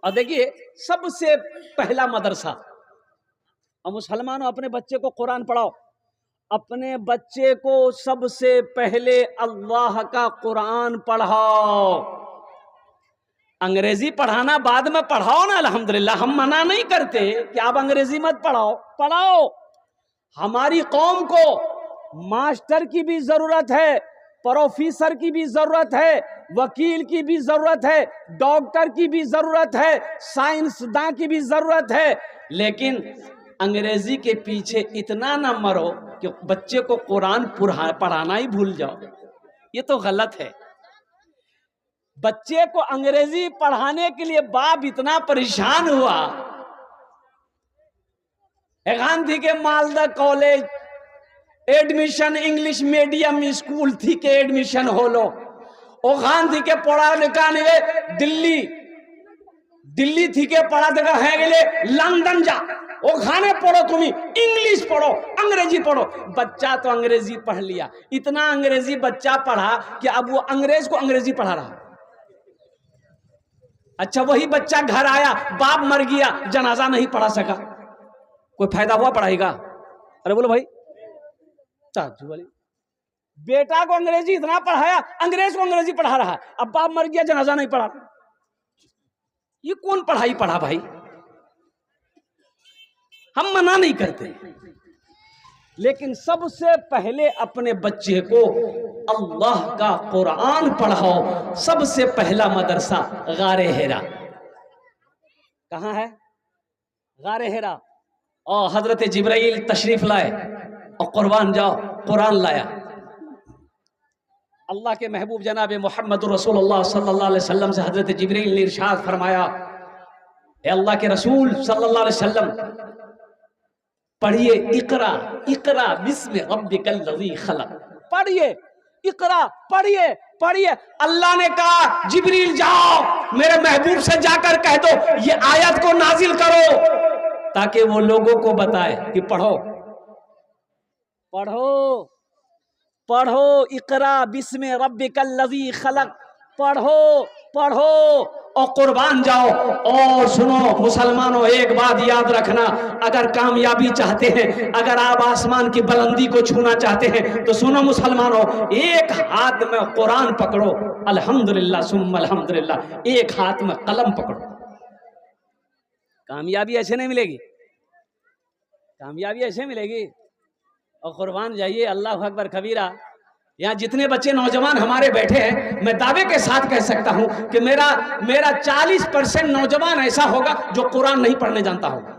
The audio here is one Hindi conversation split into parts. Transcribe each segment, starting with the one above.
और देखिए सबसे पहला मदरसा, और मुसलमानों अपने बच्चे को कुरान पढ़ाओ, अपने बच्चे को सबसे पहले अल्लाह का कुरान पढ़ाओ। अंग्रेजी पढ़ाना बाद में पढ़ाओ ना, अल्हम्दुलिल्लाह, हम मना नहीं करते कि आप अंग्रेजी मत पढ़ाओ, पढ़ाओ। हमारी कौम को मास्टर की भी जरूरत है, प्रोफेसर की भी जरूरत है, वकील की भी जरूरत है, डॉक्टर की भी जरूरत है, साइंसदान की भी जरूरत है, लेकिन अंग्रेजी के पीछे इतना ना मरो कि बच्चे को कुरान पढ़ाना ही भूल जाओ। ये तो गलत है। बच्चे को अंग्रेजी पढ़ाने के लिए बाप इतना परेशान हुआ। गांधी के Malda college admission English medium school थी के एडमिशन हो लो, ओ गांधी के पढ़ा लिखा नहीं, दिल्ली थी के पढ़ा देखा है गेले लंदन जा, ओ खाने पढ़ो, तुम्हें इंग्लिश पढ़ो, अंग्रेजी पढ़ो। बच्चा तो अंग्रेजी पढ़ लिया, इतना अंग्रेजी बच्चा पढ़ा कि अब वो अंग्रेज को अंग्रेजी पढ़ा रहा। अच्छा, वही बच्चा घर आया, बाप मर गया, जनाजा नहीं पढ़ा सका, कोई फायदा हुआ पढ़ाई का? अरे बोलो भाई, चाचू वाली बेटा को अंग्रेजी इतना पढ़ाया, अंग्रेज को अंग्रेजी पढ़ा रहा है, अब बाप मर गया, जनाजा नहीं पढ़ा। ये कौन पढ़ाई पढ़ा भाई? हम मना नहीं करते, लेकिन सबसे पहले अपने बच्चे को अल्लाह का कुरान पढ़ाओ। सबसे पहला मदरसा गारे हिरा। कहां है गारे हिरा? और हजरत जिब्राइल तशरीफ लाए और कुर्बान जाओ, कुरान लाया। अल्लाह के महबूब जनाब मोहम्मद रसूलुल्लाह सल्लल्लाहु अलैहि वसल्लम से हजरत जिब्राइल ने इरशाद फरमाया, ए अल्लाह के रसूल सल्लल्लाहु अलैहि वसल्लम, पढ़िए इकरा इकरा बिस्मि रब्बिकल लज़ी खलक। पढ़िए इकरा, पढ़िए पढ़िए। अल्लाह ने कहा जिब्रील जाओ मेरे महबूब से जाकर कह दो ये आयत को नाजिल करो, ताकि वो लोगों को बताए कि पढ़ो पढ़ो पढ़ो, इकरा बिस्मि रब्बिकल लज़ी खलक, पढ़ो पढ़ो और कुर्बान जाओ। और सुनो मुसलमानों, एक बात याद रखना, अगर कामयाबी चाहते हैं, अगर आप आसमान की बुलंदी को छूना चाहते हैं, तो सुनो मुसलमानों, एक हाथ में कुरान पकड़ो, अल्हम्दुलिल्लाह सुम्मा अल्हम्दुलिल्लाह, एक हाथ में कलम पकड़ो। कामयाबी ऐसे नहीं मिलेगी, कामयाबी ऐसे मिलेगी। और कुर्बान जाइए, अल्लाह अकबर कबीरा। यहाँ जितने बच्चे नौजवान हमारे बैठे हैं, मैं दावे के साथ कह सकता हूं कि मेरा 40% नौजवान ऐसा होगा जो कुरान नहीं पढ़ने जानता होगा।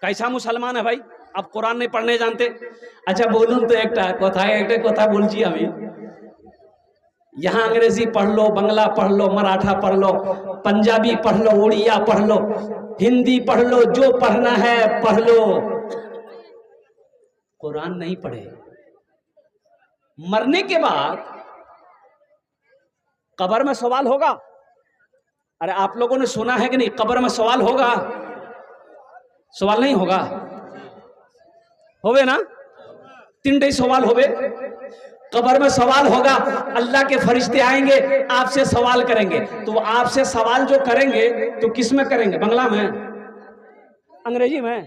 कैसा मुसलमान है भाई, आप कुरान नहीं पढ़ने जानते? अच्छा बोलूं तो एक कथा बोलছি আমি, यहाँ अंग्रेजी पढ़ लो, बंगला पढ़ लो, मराठा पढ़ लो, पंजाबी पढ़ लो, उड़िया पढ़ लो, हिंदी पढ़ लो, जो पढ़ना है पढ़ लो, कुरान नहीं पढ़े। मरने के बाद कब्र में सवाल होगा। अरे आप लोगों ने सुना है कि नहीं, कब्र में सवाल होगा? सवाल नहीं होगा? होवे ना, 3 सवाल होवे। कब्र में सवाल होगा, अल्लाह के फरिश्ते आएंगे, आपसे सवाल करेंगे। तो वो आपसे सवाल जो करेंगे तो किस में करेंगे? बंगला में, अंग्रेजी में?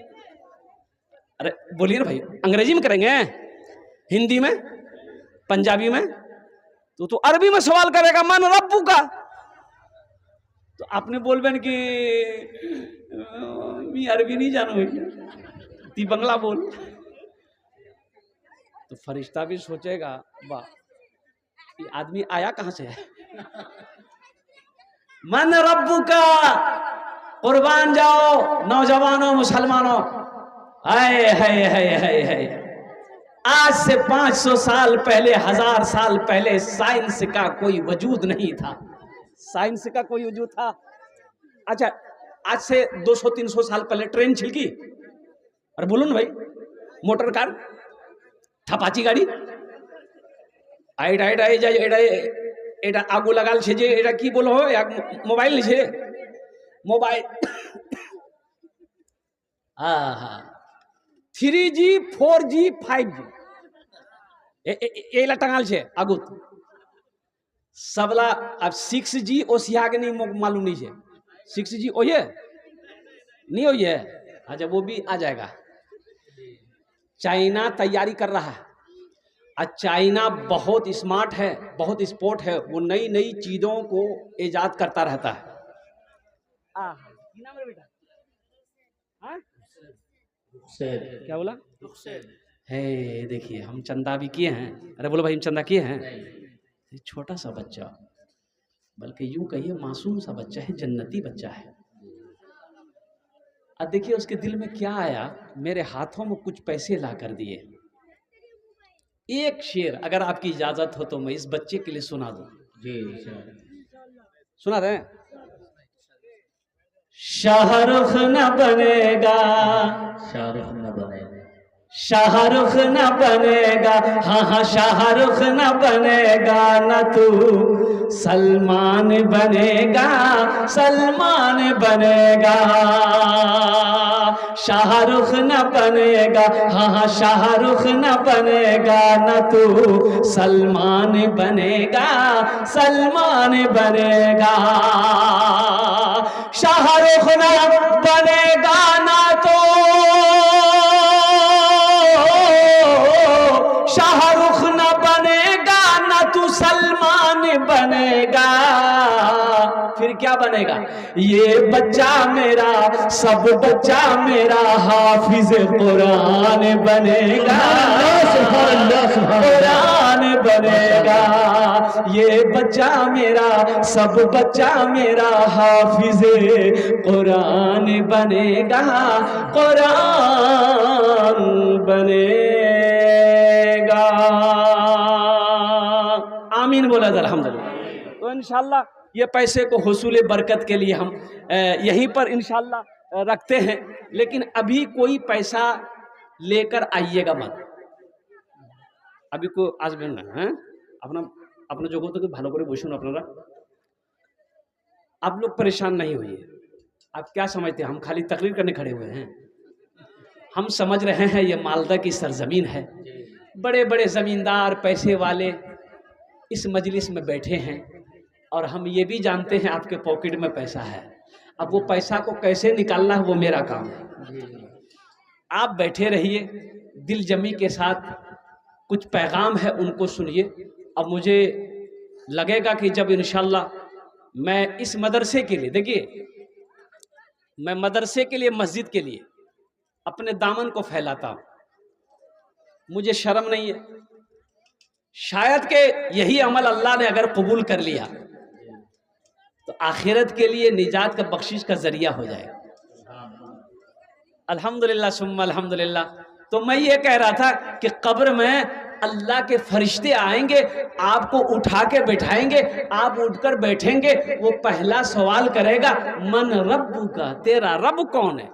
अरे बोलिए ना भाई, अंग्रेजी में करेंगे, हिंदी में, पंजाबी में? तो अरबी में सवाल करेगा, मन रब्बू का। तो आपने बोलबेन कि मैं अरबी नहीं जानू, ती बंगला बोल। तो फरिश्ता भी सोचेगा, वाह ये आदमी आया कहां से है। मन रब्बू का, कुर्बान जाओ नौजवानों मुसलमानों। हाय हाय हाय हाय हाय, आज से 500 साल पहले, 1000 साल पहले साइंस का कोई वजूद नहीं था। साइंस का कोई वजूद था? अच्छा, आज से 200-300 साल पहले ट्रेन छिलकी? अरे बोलो ना भाई, मोटर कार, थापाची गाड़ी, এটা আগু লাগাল ছে যে, এটা কি বলো, মোবাইল নিছে, মোবাইল। হ্যাঁ, 3G 4G 5G এগুলা টাঙালছে আগুত। सबला अब 6G ओसिया के नहीं मालूम नहीं है। 6G ओ ये नहीं हो ये, अच्छा वो भी आ जाएगा। चाइना तैयारी कर रहा है, और चाइना बहुत स्मार्ट है, बहुत स्पोर्ट है, वो नई नई चीजों को इजाद करता रहता है। बेटा क्या बोला है? देखिए हम चंदा भी किए हैं। अरे बोलो भाई हम चंदा किए हैं। छोटा सा बच्चा, बल्कि यूं कहिए मासूम सा बच्चा है, जन्नती बच्चा है। अब देखिए उसके दिल में क्या आया, मेरे हाथों में कुछ पैसे ला कर दिए। एक शेर अगर आपकी इजाजत हो तो मैं इस बच्चे के लिए सुना दूं। जी सुना रहे हैं। शाहरुख न बनेगा, शाहरुख न बनेगा, शाहरुख न बनेगा, हाँ हाँ शाहरुख न बनेगा, न तू सलमान बनेगा, सलमान बनेगा। शाहरुख न बनेगा, हाँ हाँ शाहरुख न बनेगा, न तू सलमान बनेगा, सलमान बनेगा। शाहरुख न बनेगा ना तो शाहरुख न बनेगा, ना तू सलमान बनेगा, फिर क्या बनेगा? ये बच्चा मेरा, सब बच्चा मेरा हाफिज कुरान बनेगा, कुरान बनेगा। ये बच्चा मेरा, सब बच्चा मेरा हाफिज कुरान बनेगा, कुरान बनेगा। आमीन बोला था अल्हम्दुलिल्लाह। तो इंशाल्लाह ये पैसे को हुसूल बरकत के लिए हम यहीं पर इंशाल्लाह रखते हैं, लेकिन अभी कोई पैसा लेकर आइएगा मत। अभी को আসবেন না, হ্যাঁ अपना जगह तो ভালো করে বসুন আপনারা। आप लोग परेशान नहीं होइए। आप क्या समझते हैं हम खाली तकरीर करने खड़े हुए हैं? हम समझ रहे हैं ये मालदा की सरजमीन है, बड़े बड़े जमींदार पैसे वाले इस मजलिस में बैठे हैं, और हम ये भी जानते हैं आपके पॉकेट में पैसा है। अब वो पैसा को कैसे निकालना है वो मेरा काम है। आप बैठे रहिए दिल जमी के साथ, कुछ पैगाम है उनको सुनिए। अब मुझे लगेगा कि जब इंशाल्लाह मैं इस मदरसे के लिए, देखिए मैं मदरसे के लिए, मस्जिद के लिए अपने दामन को फैलाता हूँ, मुझे शर्म नहीं है। शायद के यही अमल अल्लाह ने अगर कबूल कर लिया तो आखिरत के लिए निजात का बख्शिश का जरिया हो जाएगा। अल्हम्दुलिल्लाह सुम्मा अल्हम्दुलिल्लाह। तो मैं ये कह रहा था कि कब्र में अल्लाह के फरिश्ते आएंगे, आपको उठा के बैठाएंगे, आप उठकर बैठेंगे, वो पहला सवाल करेगा मन रब्बु का, तेरा रब कौन है?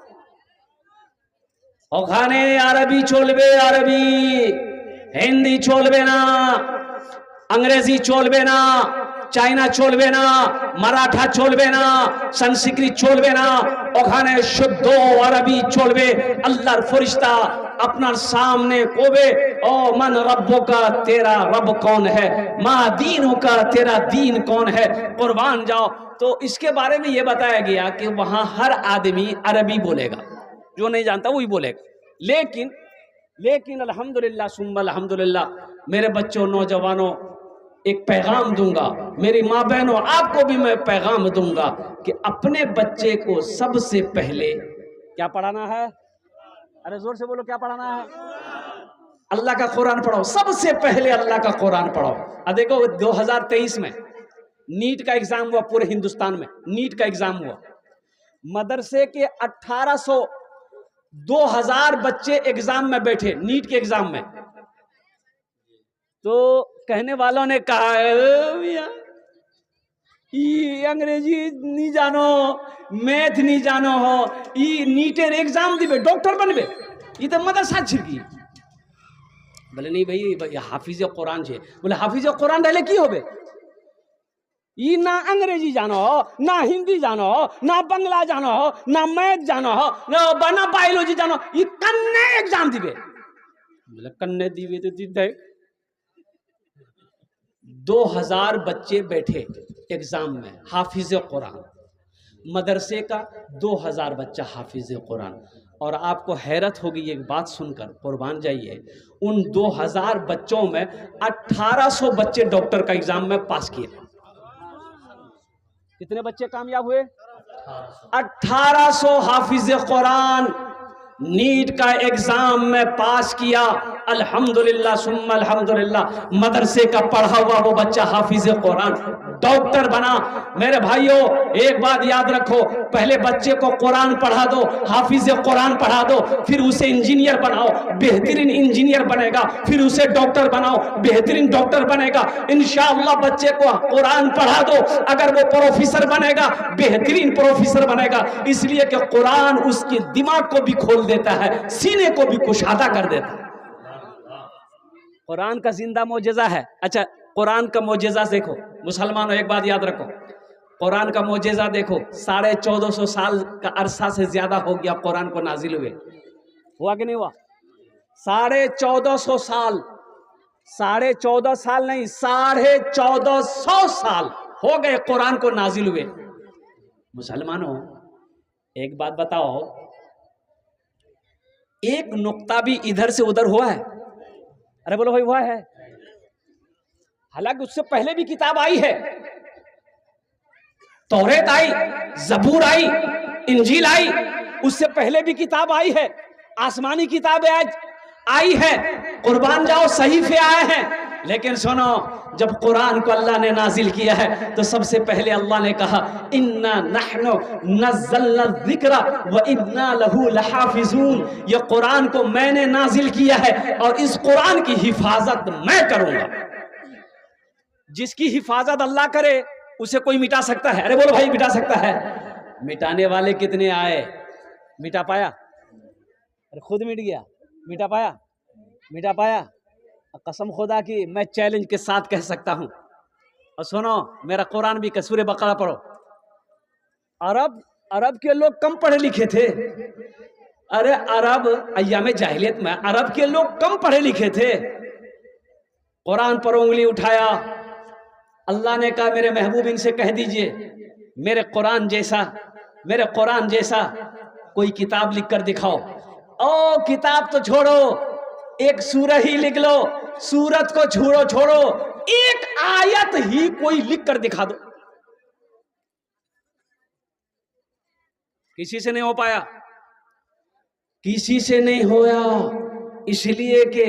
ओखाने अरबी चोलबे, अरबी हिंदी चोलबे ना, अंग्रेजी चोलबे ना, चाइना चोलबे ना, मराठा चोलबे ना, संस्कृत चोलबे ना, ओखाने शुद्ध अरबी चोलबे। अल्लाहर फरिश्ता अपना सामने कोबे, ओ मन रब्बो का, तेरा रब कौन है? मा दीनों का, तेरा दीन कौन है? कुर्बान जाओ। तो इसके बारे में ये बताया गया कि वहां हर आदमी अरबी बोलेगा, जो नहीं जानता वही बोलेगा। लेकिन अल्हम्दुलिल्लाह सुम्मा अल्हम्दुलिल्लाह, मेरे बच्चों, नौजवानों, एक पैगाम दूंगा, मेरी माँ बहनों, आपको भी मैं पैगाम दूंगा कि अपने बच्चे को सबसे पहले क्या पढ़ाना है? अरे जोर से बोलो, क्या पढ़ाना है? अल्लाह का कुरान पढ़ाओ। सबसे पहले अल्लाह का कुरान पढ़ाओ। अब देखो 2023 में नीट का एग्जाम हुआ, पूरे हिंदुस्तान में नीट का एग्जाम हुआ। मदरसे के 1800 2000 बच्चे एग्जाम में बैठे, नीट के एग्जाम में। तो कहने वालों ने कहा अंग्रेजी नहीं जानो, मैथ नहीं जानो हो, नीटेर एग्जाम दिबे, डॉक्टर बनबे, ये तो मदरसा छिड़की। बोले नहीं भाई, हाफिज कुरान छे। बोले हाफिज कुरान रहले की होबे? ई ना अंग्रेजी जानो हो, ना हिंदी जानो हो, ना बंगला जानो हो, ना मैथ जानो हो, ना बायोलॉजी जानो, ये कन्ने एग्जाम दिबे। बोले कन्ने दिबे तो दिदे। 2000 बच्चे बैठे एग्जाम में, हाफिज कुरान। मदरसे का 2000 बच्चा हाफिज कुरान। और आपको हैरत होगी एक बात सुनकर, कुर्बान जाइए, उन 2000 बच्चों में 1800 बच्चे डॉक्टर का एग्जाम में पास किए। कितने बच्चे कामयाब हुए? 1800 हाफिज कुरान नीट का एग्जाम में पास किया। अल्हम्दुलिल्लाह सुम्मा अल्हम्दुलिल्लाह। मदरसे का पढ़ा हुआ वो बच्चा हाफिज कुरान डॉक्टर बना। मेरे भाइयों एक बात याद रखो, पहले बच्चे को कुरान पढ़ा दो, हाफिज कुरान पढ़ा दो, फिर उसे इंजीनियर बनाओ, बेहतरीन इंजीनियर बनेगा, फिर उसे डॉक्टर बनाओ, बेहतरीन डॉक्टर बनेगा। इंशाअल्लाह बच्चे को कुरान पढ़ा दो, अगर वो प्रोफेसर बनेगा, बेहतरीन प्रोफेसर बनेगा। इसलिए कि कुरान उसके दिमाग को भी खोल देता है, सीने को भी कुशादा कर देता है। कुरान का जिंदा मौजज़ा है। अच्छा, कुरान का मौजज़ा देखो मुसलमानों, एक बात याद रखो, कुरान का मौजज़ा देखो, 1450 साल का अरसा से ज्यादा हो गया कुरान को नाजिल हुए। हुआ कि नहीं हुआ? 1450 साल, 14.5 साल नहीं, 1450 साल हो गए कुरान को नाजिल हुए। मुसलमानों एक बात बताओ, एक नुक्ता भी इधर से उधर हुआ है? अरे बोलो भाई, हुआ है? हालांकि उससे पहले भी किताब आई है, तौरेत आई, जबूर आई, इंजील आई, उससे पहले भी किताब आई है, आसमानी किताबें आज आई है, कुर्बान जाओ सहीफे आए हैं। लेकिन सुनो, जब कुरान को अल्लाह ने नाजिल किया है तो सबसे पहले अल्लाह ने कहा इन्ना नहनु नज़्ज़लना ज़िक्रा व इन्ना लहू लहाफ़िज़ून। ये कुरान को मैंने नाजिल किया है और इस कुरान की हिफाजत मैं करूंगा। जिसकी हिफाजत अल्लाह करे उसे कोई मिटा सकता है? अरे बोलो भाई, मिटा सकता है? मिटाने वाले कितने आए? मिटा पाया? अरे खुद मिट गया, मिटा पाया? मिटा पाया? कसम खुदा की मैं चैलेंज के साथ कह सकता हूं। और सुनो, मेरा कुरान भी सूरह बकरा पढ़ो। अरब के लोग कम पढ़े लिखे थे। अरे अरब अय्याम जाहिलियत में अरब के लोग कम पढ़े लिखे थे। कुरान पर उंगली उठाया, अल्लाह ने कहा मेरे महबूब इनसे कह दीजिए मेरे कुरान जैसा कोई किताब लिख कर दिखाओ। ओ किताब तो छोड़ो, एक सूरह ही लिख लो, सूरत को छोड़ो, एक आयत ही कोई लिख कर दिखा दो। किसी से नहीं हो पाया, किसी से नहीं होया, इसलिए कि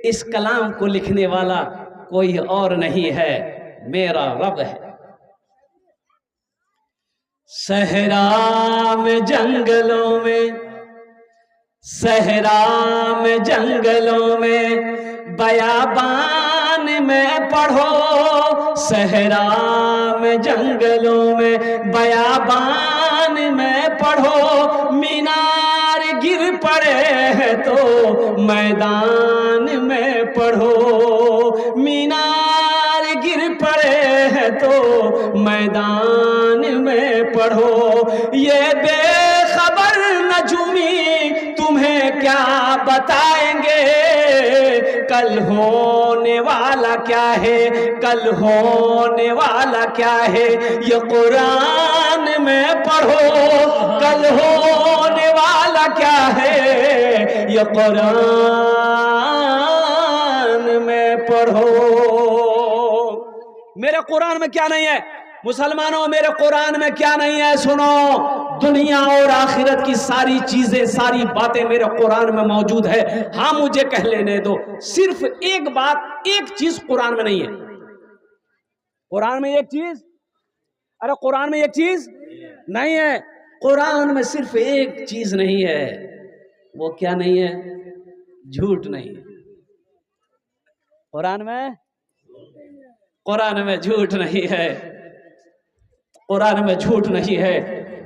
इस कलाम को लिखने वाला कोई और नहीं है, मेरा रब है। सहरा में जंगलों में, सहरा में जंगलों में, बयाबान में पढ़ो, सहरा में जंगलों में, बयाबान में पढ़ो, मीनार गिर पड़े है तो मैदान में पढ़ो, मीनार गिर पड़े है तो मैदान में पढ़ो। ये बेखबर नजूमी तुम्हें क्या बताएंगे, कल होने वाला क्या है, कल होने वाला क्या है, ये कुरान में पढ़ो, कल होने वाला क्या है, ये कुरान में पढ़ो। मेरे कुरान में क्या नहीं है मुसलमानों, मेरे कुरान में क्या नहीं है? सुनो, दुनिया और आखिरत की सारी चीजें, सारी बातें मेरे कुरान में मौजूद है। हाँ, मुझे कह लेने दो, सिर्फ एक बात, एक चीज कुरान में नहीं है। कुरान में एक चीज, अरे कुरान में एक चीज नहीं है। कुरान में सिर्फ एक चीज नहीं है, वो क्या नहीं है? झूठ नहीं है। कुरान में झूठ नहीं है, कुरान में झूठ नहीं है।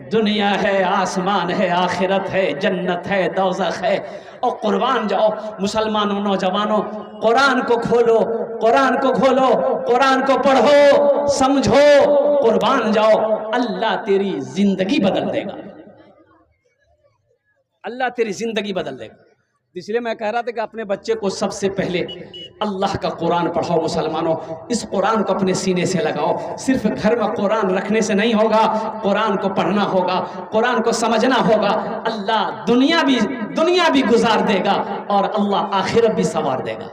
दुनिया है, आसमान है, आखिरत है, जन्नत है, दोज़ख है। और कुर्बान जाओ मुसलमानों, नौजवानों, कुरान को खोलो, कुरान को खोलो, कुरान को पढ़ो, समझो, कुर्बान जाओ, अल्लाह तेरी जिंदगी बदल देगा, अल्लाह तेरी जिंदगी बदल देगा। इसलिए मैं कह रहा था कि अपने बच्चे को सबसे पहले अल्लाह का कुरान पढ़ो मुसलमानों, इस कुरान को अपने सीने से लगाओ। सिर्फ घर में कुरान रखने से नहीं होगा, कुरान को पढ़ना होगा, कुरान को समझना होगा। अल्लाह दुनिया भी गुजार देगा और अल्लाह आखिरत भी संवार देगा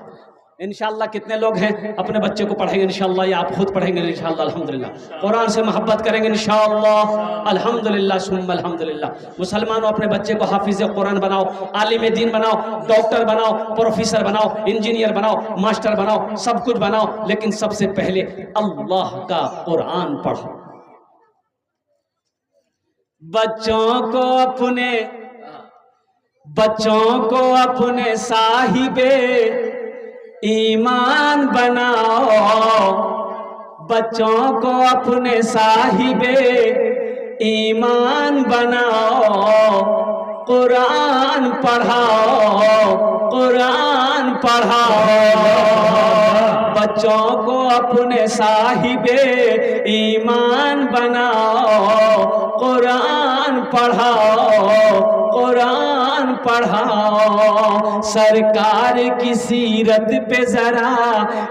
इंशाअल्लाह। कितने लोग हैं अपने बच्चे को पढ़ेंगे इंशाअल्लाह, या आप खुद पढ़ेंगे इंशाअल्लाह अल्हम्दुलिल्लाह, कुरान से मोहब्बत करेंगे इंशाअल्लाह अल्हम्दुलिल्लाह सुम्मा अल्हम्दुलिल्लाह। मुसलमानों अपने बच्चे को हाफिज कुरान बनाओ, आलिम दीन बनाओ, डॉक्टर बनाओ, प्रोफेसर बनाओ, इंजीनियर बनाओ, मास्टर बनाओ, सब कुछ बनाओ, लेकिन सबसे पहले अल्लाह का कुरान पढ़ो। बच्चों को अपने साहिबे ईमान बनाओ, बच्चों को अपने साहिबे ईमान बनाओ, कुरान पढ़ाओ, कुरान पढ़ाओ। बच्चों को अपने साहिबे ईमान बनाओ, कुरान पढ़ाओ, कुरान पढ़ाओ। सरकार की सीरत पे जरा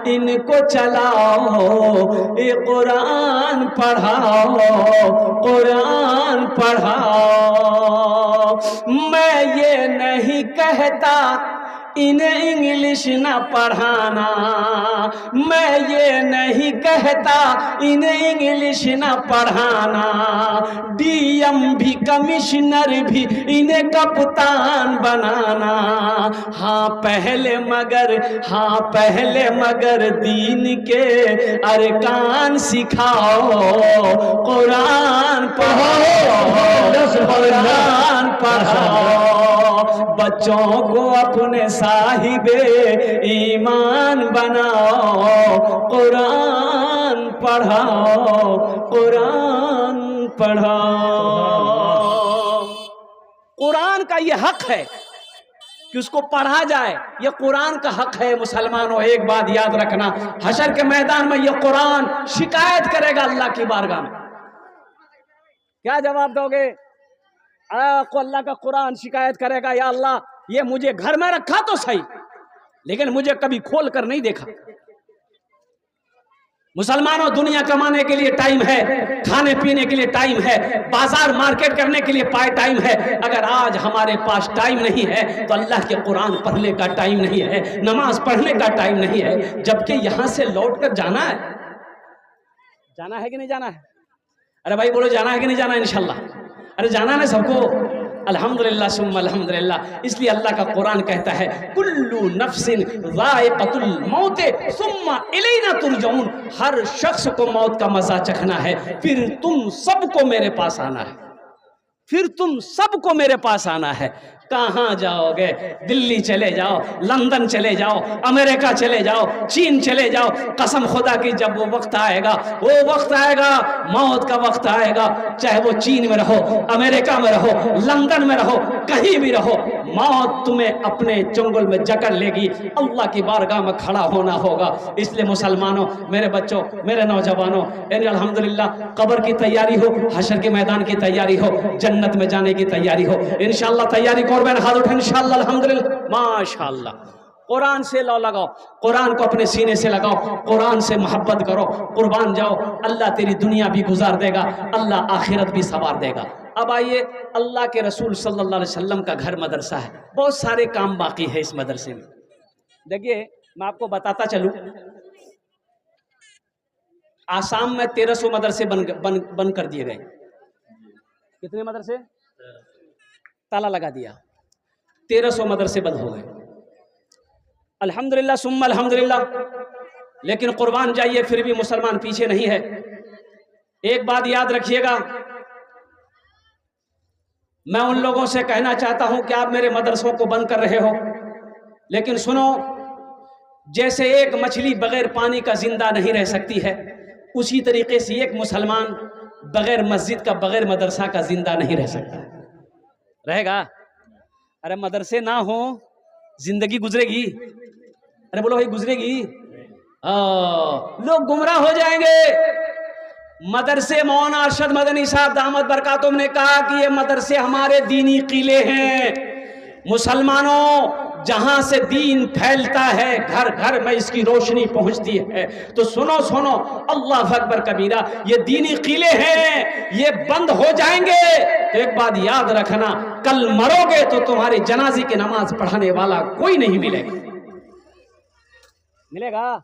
इनको चलाओ, ये कुरान पढ़ाओ, कुरान पढ़ाओ। मैं ये नहीं कहता इन्हें इंग्लिश ना पढ़ाना, मैं ये नहीं कहता इन्हें इंग्लिश ना पढ़ाना। डीएम भी कमिश्नर भी इन्हें कप्तान बनाना। हाँ पहले मगर दीन के अरकान सिखाओ, कुरान पढ़ाओ, कुरान पढ़ाओ। बच्चों को अपने साहिबे ईमान बनाओ, कुरान पढ़ाओ, कुरान पढ़ाओ। कुरान का ये हक है कि उसको पढ़ा जाए, ये कुरान का हक है मुसलमानों। एक बात याद रखना, हशर के मैदान में ये कुरान शिकायत करेगा अल्लाह की बारगाह में। क्या जवाब दोगे? को अल्लाह का कुरान शिकायत करेगा, या अल्लाह ये मुझे घर में रखा तो सही, लेकिन मुझे कभी खोल कर नहीं देखा। मुसलमानों, दुनिया कमाने के लिए टाइम है, खाने पीने के लिए टाइम है, बाजार मार्केट करने के लिए टाइम है। अगर आज हमारे पास टाइम नहीं है तो अल्लाह के कुरान पढ़ने का टाइम नहीं है, नमाज पढ़ने का टाइम नहीं है, जबकि यहां से लौट कर जाना है। जाना है कि नहीं जाना है? अरे भाई बोलो, जाना है कि नहीं जाना है? इंशाल्लाह अरे जाना है सबको। अल्हम्दुलिल्लाह सुम्मा अल्हम्दुलिल्लाह। इसलिए अल्लाह का कुरान कहता है कुल्लू नफ्सिन ज़ाइक़तुल मौत सुम्मा इलैना तुरजऊन। हर शख्स को मौत का मजा चखना है, फिर तुम सबको मेरे पास आना है, फिर तुम सबको मेरे पास आना है। कहाँ जाओगे? दिल्ली चले जाओ, लंदन चले जाओ, अमेरिका चले जाओ, चीन चले जाओ। कसम खुदा की जब वो वक्त आएगा, वो वक्त आएगा, मौत का वक्त आएगा, चाहे वो चीन में रहो, अमेरिका में रहो, लंदन में रहो, कहीं भी रहो, मौत तुम्हें अपने चंगुल में जकड़ लेगी। अल्लाह की बारगाह में खड़ा होना होगा। इसलिए मुसलमानों, मेरे बच्चों, मेरे नौजवानों, अल्हम्दुलिल्लाह कब्र की तैयारी हो, हशर के मैदान की तैयारी हो, जन्नत में जाने की तैयारी हो, इंशाअल्लाह तैयारी को हाथ उठे इंशाअल्लाह अल्हम्दुलिल्लाह माशाअल्लाह। कुरान से लौ लगाओ, कुरान को अपने सीने से लगाओ, कुरान से मोहब्बत करो, कुर्बान जाओ। अल्लाह तेरी दुनिया भी गुजार देगा, अल्लाह आखिरत भी संवार देगा। अब आइए, अल्लाह के रसूल सल्लल्लाहु अलैहि वसल्लम का घर मदरसा है, बहुत सारे काम बाकी है इस मदरसे में। देखिए मैं आपको बताता चलूं, आसाम में 1300 मदरसे बन कर दिए गए। कितने मदरसे? ताला लगा दिया, 1300 मदरसे बंद हो गए। अल्हम्दुलिल्लाह सुम्मा अल्हम्दुलिल्लाह। लेकिन कुर्बान जाइए, फिर भी मुसलमान पीछे नहीं है। एक बात याद रखिएगा, मैं उन लोगों से कहना चाहता हूं कि आप मेरे मदरसों को बंद कर रहे हो, लेकिन सुनो, जैसे एक मछली बगैर पानी का जिंदा नहीं रह सकती है, उसी तरीके से एक मुसलमान बगैर मस्जिद का, बगैर मदरसा का जिंदा नहीं रह सकता। रहेगा? अरे मदरसे ना हो जिंदगी गुजरेगी? अरे बोलो भाई, गुजरेगी? लोग गुमराह हो जाएंगे। मदरसे, मौलाना अरशद मदनी साहब दामद बरकातुहू ने कहा कि ये मदरसे हमारे दीनी किले हैं। मुसलमानों, जहां से दीन फैलता है घर घर में इसकी रोशनी पहुंचती है। तो सुनो सुनो, अल्लाह अकबर कबीरा, ये दीनी किले हैं, ये बंद हो जाएंगे तो एक बात याद रखना, कल मरोगे तो तुम्हारी जनाजे की नमाज पढ़ाने वाला कोई नहीं मिलेगा। मिलेगा?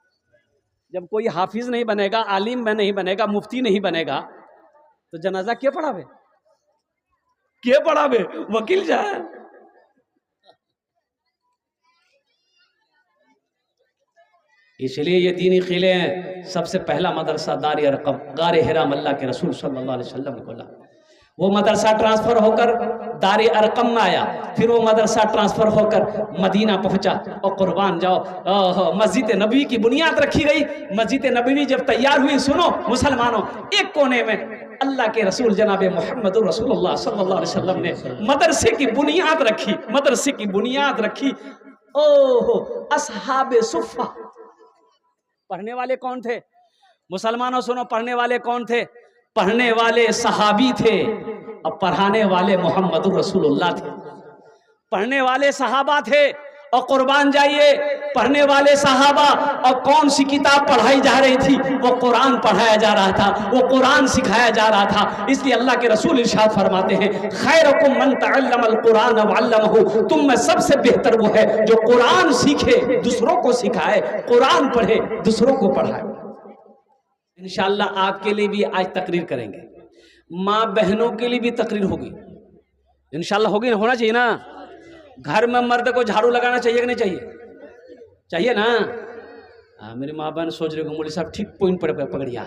जब कोई हाफिज नहीं बनेगा, आलिम में नहीं बनेगा, मुफ्ती नहीं बनेगा, तो जनाजा क्यों पढ़ावे? क्यों पढ़ावे? वकील जाए। इसलिए ये दीनी किले हैं। सबसे पहला मदरसा दार अरकम, गार हिरा, अल्लाह के रसूल सल्लल्लाहु अलैहि वसल्लम ने खोला। वो मदरसा ट्रांसफर होकर दार अरकम में आया, फिर वो मदरसा ट्रांसफर होकर मदीना पहुंचा। और कुर्बान जाओ, मस्जिद नबवी की बुनियाद रखी गई। मस्जिद नबवी जब तैयार हुई, सुनो मुसलमानों, एक कोने में अल्लाह के रसूल जनाब मोहम्मद रसूलुल्लाह सल्लल्लाहु अलैहि वसल्लम ने मदरसे की बुनियाद रखी। मदरसे की बुनियाद रखी। ओहो, असहाबे सुफ़ा। पढ़ने वाले कौन थे मुसलमानों? सुनो, पढ़ने वाले कौन थे? पढ़ने वाले सहाबी थे और पढ़ाने वाले मोहम्मद रसूलुल्लाह थे। पढ़ने वाले सहाबा थे और कुर्बान जाइए, पढ़ने वाले सहाबा। और कौन सी किताब पढ़ाई जा रही थी? वो कुरान पढ़ाया जा रहा था, वो कुरान सिखाया जा रहा था। इसलिए अल्लाह के रसूल इरशाद फरमाते हैं, खैरुकुम मन तअल्लमल कुरान व अल्लमहु, तुम में सबसे बेहतर वो है जो कुरान सीखे, दूसरों को सिखाए, कुरान पढ़े, दूसरों को पढ़ाए। इंशाअल्लाह आपके लिए भी आज तकरीर करेंगे, माँ बहनों के लिए भी तकरीर होगी इंशाअल्लाह। होगी ना? होना चाहिए ना? घर में मर्द को झाड़ू लगाना चाहिए कि नहीं चाहिए? चाहिए ना? मेरी माँ बहन सोच रहे हो मौलवी साहब ठीक पॉइंट पर पकड़िया।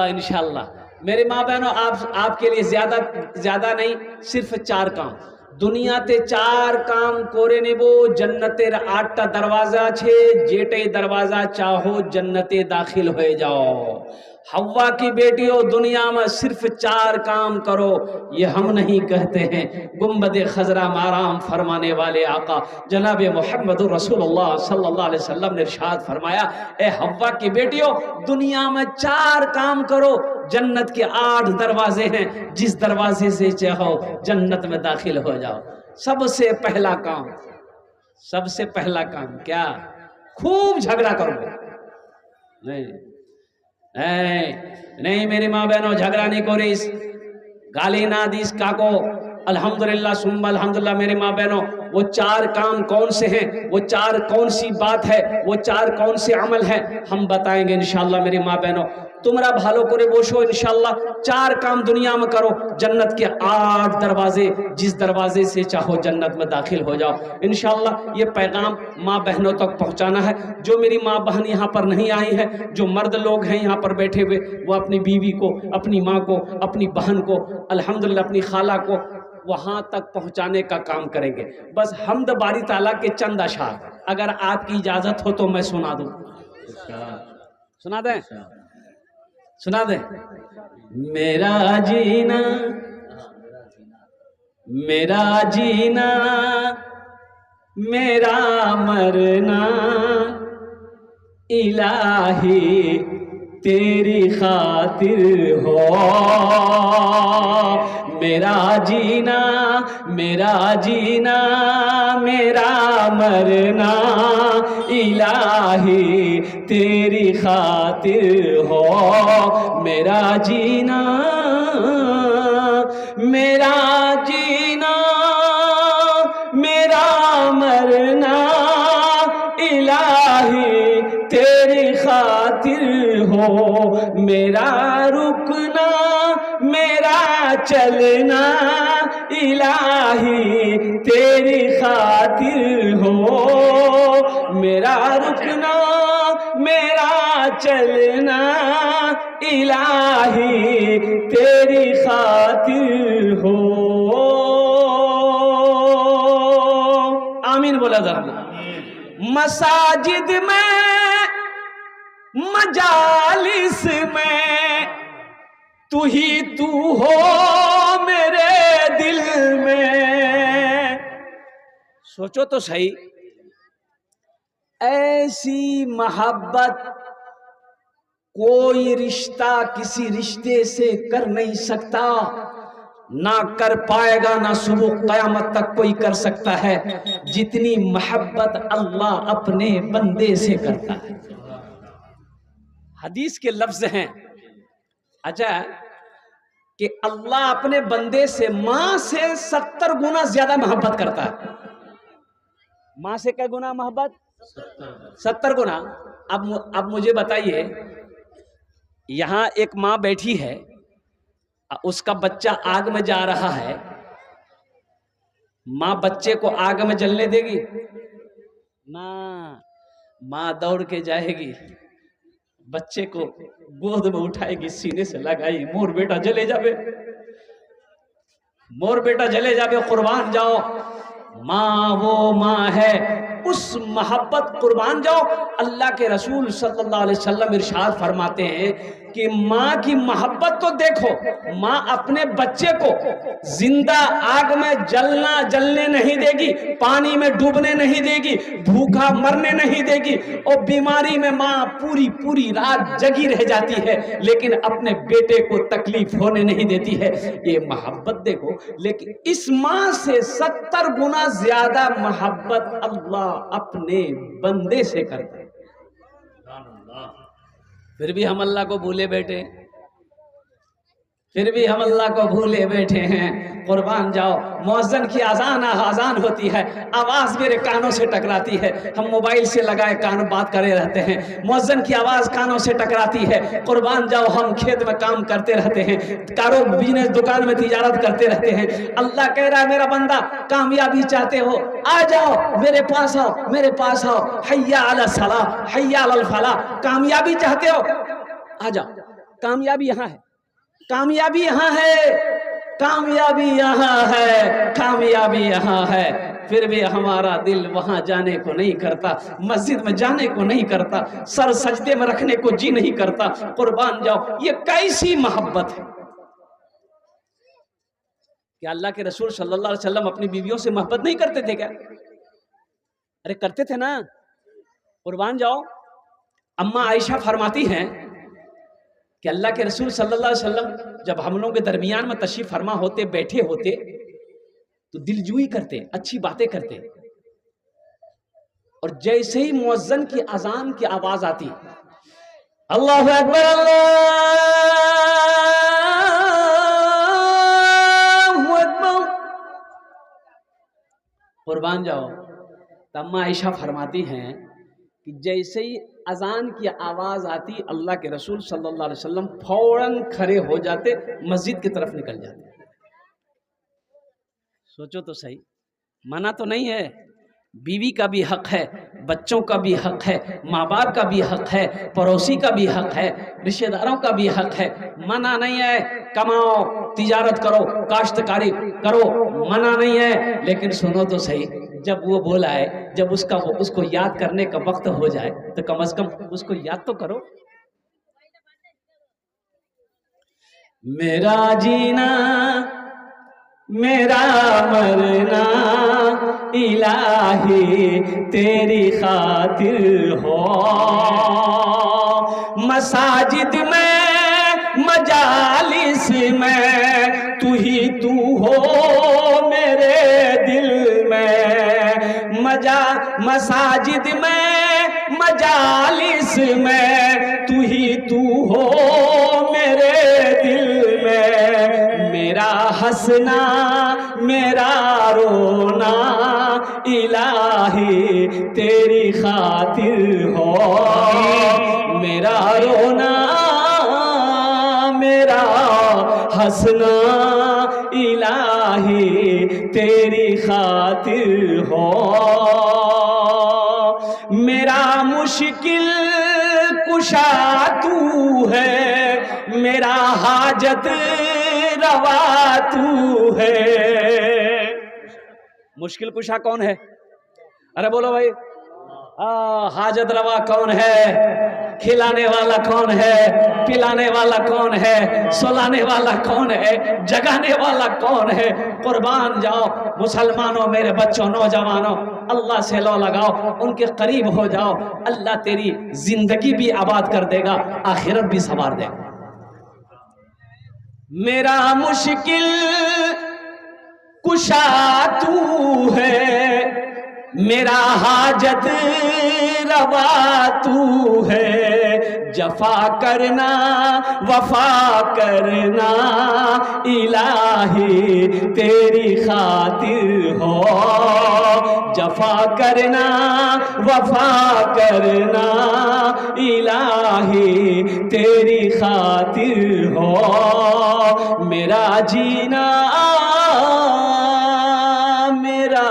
इंशाअल्लाह मेरी माँ बहनों, आपके लिए ज्यादा नहीं, सिर्फ 4 काम। दुनियाते 4 काम कोरे नेबो, जन्नतेर 8टा दरवाजा छे, जेटे दरवाजा चाहो जन्नते दाखिल हो जाओ। हव्वा की बेटियों, दुनिया में सिर्फ 4 काम करो। ये हम नहीं कहते हैं, गुम्बद खजरा माराम फरमाने वाले आका जनाब मोहम्मद रसूलुल्लाह सल्लल्लाहु अलैहि वसल्लम ने इरशाद फरमाया, ए हव्वा की बेटियों, दुनिया में 4 काम करो। जन्नत के 8 दरवाजे हैं, जिस दरवाजे से चाहो जन्नत में दाखिल हो जाओ। सबसे पहला काम क्या? खूब झगड़ा करो। नहीं मेरी माँ बहनों, झगड़ा नहीं करिस, गाली ना दीस काको। अल्हम्दुलिल्लाह सुम्मा अल्हम्दुलिल्लाह मेरी माँ बहनों, वो 4 काम कौन से हैं, वो 4 कौन सी बात है, वो 4 कौन से अमल हैं, हम बताएंगे इंशाअल्लाह। मेरी माँ बहनों, तुमरा भालो करे बोशो इंशाअल्लाह। 4 काम दुनिया में करो, जन्नत के 8 दरवाजे, जिस दरवाजे से चाहो जन्नत में दाखिल हो जाओ इंशाअल्लाह। ये पैगाम माँ बहनों तक पहुंचाना है। जो मेरी माँ बहन यहाँ पर नहीं आई है, जो मर्द लोग हैं यहाँ पर बैठे हुए, वो अपनी बीवी को, अपनी माँ को, अपनी बहन को, अल्हम्दुलिल्लाह अपनी खाला को वहां तक पहुंचाने का काम करेंगे। बस हम्द बारी ताला के चंद अशार, अगर आपकी इजाजत हो तो मैं सुना दूं। सुना दें? सुना दे। मेरा जीना मेरा मरना इलाही तेरी खातिर हो। मेरा जीना मेरा मरना इलाही तेरी खातिर हो। मेरा जीना मेरा मरना इलाही तेरी खातिर हो। मेरा रुकना मेरा चलना इलाही तेरी खातिर हो। मेरा रुकना मेरा चलना इलाही तेरी खातिर हो। आमीन बोला जरा। मसाजिद में मजालिस में तू ही तू हो मेरे दिल में। सोचो तो सही, ऐसी मोहब्बत कोई रिश्ता किसी रिश्ते से कर नहीं सकता। ना कर पाएगा, ना सुबह क़यामत तक कोई कर सकता है जितनी मोहब्बत अल्लाह अपने बंदे से करता है। हदीस के लफ्ज हैं अच्छा कि अल्लाह अपने बंदे से मां से 70 गुना ज्यादा मोहब्बत करता है। मां से क्या गुना मोहब्बत? 70 गुना। अब मुझे बताइए, यहां एक मां बैठी है, उसका बच्चा आग में जा रहा है, मां बच्चे को आग में जलने देगी ना? मां दौड़ के जाएगी, बच्चे को गोद में उठाएगी, सीने से लगाई, मोर बेटा जले जावे, मोर बेटा जले जावे, कुर्बान जाओ। माँ वो माँ है, उस मोहब्बत कुर्बान जाओ। अल्लाह के रसूल सल्लल्लाहु अलैहि वसल्लम इरशाद फरमाते हैं कि माँ की मोहब्बत को देखो। माँ अपने बच्चे को जिंदा आग में जलने नहीं देगी, पानी में डूबने नहीं देगी, भूखा मरने नहीं देगी, और बीमारी में माँ पूरी पूरी रात जगी रह जाती है, लेकिन अपने बेटे को तकलीफ होने नहीं देती है। ये मोहब्बत देखो। लेकिन इस माँ से 70 गुना ज्यादा मोहब्बत अल्लाह अपने बंदे से करता है। फिर भी हम अल्लाह को भूले बैठे, फिर भी हम अल्लाह को भूले बैठे हैं। कुर्बान जाओ, मुअज्जिन की अजान होती है, आवाज़ मेरे कानों से टकराती है, हम मोबाइल से लगाए कान बात करे रहते हैं, मुअज्जिन की आवाज़ कानों से टकराती है। कुर्बान जाओ, हम खेत में काम करते रहते हैं, कारो बिजनेस दुकान में तिजारत करते रहते हैं। अल्लाह कह रहा है मेरा बंदा कामयाबी चाहते हो, आ जाओ मेरे पास आओ, मेरे पास आओ, हैया अला सलाह हैया अल फलाह। कामयाबी चाहते हो, आ जाओ, कामयाबी यहाँ है, कामयाबी यहाँ है, कामयाबी यहाँ है, कामयाबी यहाँ है। फिर भी हमारा दिल वहां जाने को नहीं करता, मस्जिद में जाने को नहीं करता, सर सजदे में रखने को जी नहीं करता। कुर्बान जाओ, ये कैसी मोहब्बत है? क्या अल्लाह के रसूल सल्लल्लाहु अलैहि वसल्लम अपनी बीवियों से मोहब्बत नहीं करते थे क्या? अरे करते थे ना। कुर्बान जाओ, अम्मा आयशा फरमाती हैं कि अल्लाह के रसूल सल्लल्लाहु अलैहि वसल्लम जब हम लोगों के दरमियान में तशरीफ फरमा होते, बैठे होते, तो दिलजुई करते, अच्छी बातें करते, और जैसे ही मुअज्जिन की अजान की आवाज आती, अल्लाहु अकबर अल्लाहु अकबर, कुर्बान जाओ, अम्मा आयशा फरमाती हैं कि जैसे ही अजान की आवाज आती, अल्लाह के रसूल सल्लल्लाहु अलैहि वसल्लम फौरन खड़े हो जाते, मस्जिद की तरफ निकल जाते। सोचो तो सही, मना तो नहीं है, बीवी का भी हक है, बच्चों का भी हक है, माँ बाप का भी हक है, पड़ोसी का भी हक है, रिश्तेदारों का भी हक है, मना नहीं है। कमाओ, तिजारत करो, काश्तकारी करो, मना नहीं है। लेकिन सुनो तो सही, जब वो बोला है, जब उसको याद करने का वक्त हो जाए, तो कम से कम उसको याद तो करो। मेरा जीना मेरा मरना इलाही तेरी खातिर हो, मसाजिद में मजालिस में तू ही तू हो मेरे दिल में, मसाजिद में मजालिस में तू ही तू हो मेरे दिल में। मेरा हंसना मेरा रोना इलाही तेरी खातिर हो, मेरा रोना मेरा हंसना इलाही तेरी खातिर हो। मेरा मुश्किल कुशा तू है, मेरा हाजत रवा तू है। मुश्किल कुशा कौन है? अरे बोलो भाई, हाजत रवा कौन है? खिलाने वाला कौन है? पिलाने वाला कौन है? सुलाने वाला कौन है? जगाने वाला कौन है? कुर्बान जाओ मुसलमानों, मेरे बच्चों, नौजवानों, अल्लाह से लो लगाओ, उनके करीब हो जाओ, अल्लाह तेरी जिंदगी भी आबाद कर देगा, आखिरत भी संवार देगा। मेरा मुश्किल कुशा तू है, मेरा हाजत रवा तू है, जफा करना वफा करना इलाही तेरी खातिर हो, जफा करना वफा करना इलाही तेरी खातिर हो, मेरा जीना मेरा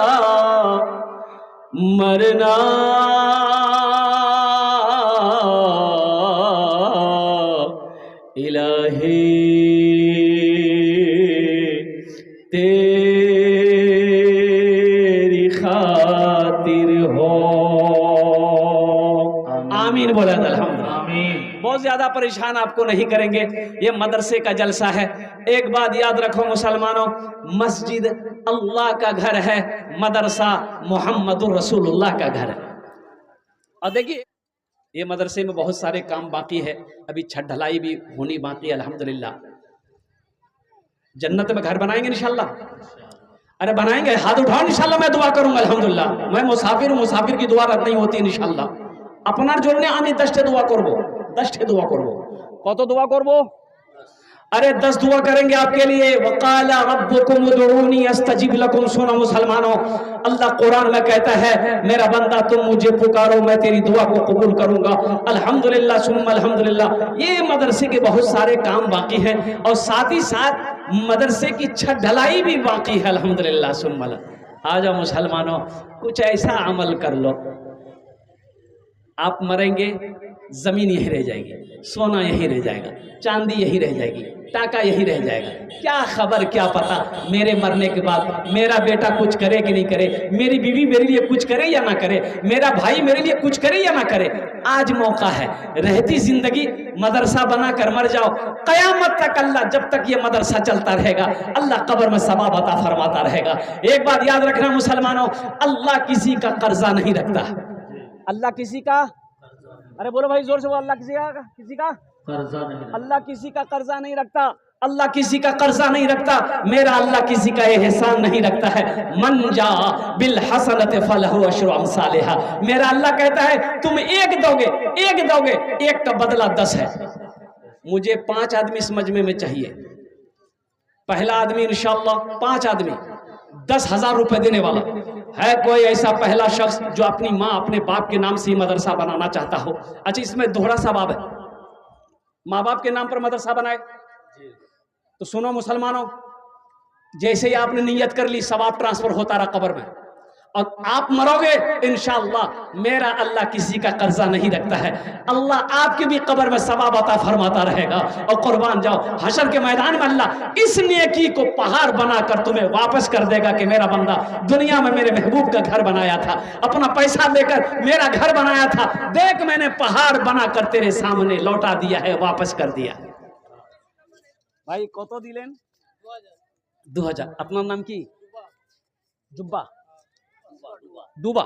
मरना इलाही तेरी खातिर हो। आमीन बोला अल्हम्दुलिल्लाह। बहुत ज्यादा परेशान आपको नहीं करेंगे, ये मदरसे का जलसा है। एक बात याद रखो मुसलमानों, मस्जिद अल्लाह का घर है, मदरसा मोहम्मदुर रसूलुल्लाह का घर है। और देखिए ये मदरसे में बहुत सारे काम बाकी है, अभी छत ढलाई भी होनी बाकी है अल्हम्दुलिल्लाह। जन्नत में घर बनाएंगे इंशाल्लाह, अरे बनाएंगे, हाथ उठाओ इंशाल्लाह, मैं दुआ करूंगा अल्हम्दुलिल्लाह। मैं मुसाफिर हूँ, मुसाफिर की दुआ रद्द नहीं होती इंशाल्लाह। अपनार জন্য আমি 10টা दुआ करबो, 10টা दुआ करबो। কত दुआ करबो? अरे 10 दुआ करेंगे आपके लिए। वकाला रब्बुकुम उदऊनी अस्तजिब लकुम। सुनो मुसलमानों, अल्लाह कुरान में कहता है मेरा बंदा तुम मुझे पुकारो मैं तेरी दुआ को कबूल करूंगा। अल्हम्दुलिल्लाह सुम्मा अल्हम्दुलिल्लाह। ये मदरसे के बहुत सारे काम बाकी हैं और साथ ही साथ मदरसे की छत ढलाई भी बाकी है अल्हम्दुलिल्लाह सुम्मा। आ जाओ मुसलमानों, कुछ ऐसा अमल कर लो, आप मरेंगे जमीन यही रह जाएगी, सोना यही रह जाएगा, चांदी यही रह जाएगी, टाका यही रह जाएगा। क्या खबर क्या पता मेरे मरने के बाद मेरा बेटा कुछ करे कि नहीं करे, मेरी बीवी मेरे लिए कुछ करे या ना करे, मेरा भाई मेरे लिए कुछ करे या ना करे। आज मौका है, रहती जिंदगी मदरसा बनाकर मर जाओ, कयामत तक अल्लाह, जब तक ये मदरसा चलता रहेगा अल्लाह कब्र में सवाब अता फरमाता रहेगा। एक बात याद रखना मुसलमानों, अल्लाह किसी का कर्जा नहीं रखता। अल्लाह किसी का, अरे बोलो भाई जोर से, वो अल्लाह किसी का कर्जा नहीं, अल्लाह किसी का कर्जा नहीं रखता, अल्लाह किसी का कर्जा नहीं रखता, मेरा अल्लाह किसी का एहसान नहीं रखता है। मन जा बिल हसनत फलहु अशरु अमसालिहा। मेरा अल्लाह कहता है तुम एक दोगे, एक का बदला 10 है। मुझे 5 आदमी इस मजमे में चाहिए, पहला आदमी इंशाअल्लाह 5 आदमी 10,000 रुपए देने वाला है। कोई ऐसा पहला शख्स जो अपनी माँ अपने बाप के नाम से ही मदरसा बनाना चाहता हो? अच्छा इसमें दोहरा सवाब है, माँ बाप के नाम पर मदरसा बनाए। तो सुनो मुसलमानों, जैसे ही आपने नियत कर ली सवाब ट्रांसफर होता रहा कब्र में, और आप मरोगे इंशाअल्लाह मेरा अल्लाह किसी का कर्जा नहीं रखता है, अल्लाह आपकी भी कब्र में सवाब अता फरमाता रहेगा। और कुर्बान जाओ हशर के मैदान में अल्लाह इस नेकी को पहाड़ बनाकर तुम्हें वापस कर देगा कि मेरा बंदा दुनिया में मेरे महबूब का घर बनाया था, अपना पैसा देकर मेरा घर बनाया था, देख मैंने पहाड़ बनाकर तेरे सामने लौटा दिया है, वापस कर दिया। भाई कत दिलेन? 2000। अपना नाम की? जुब्बा डूबा।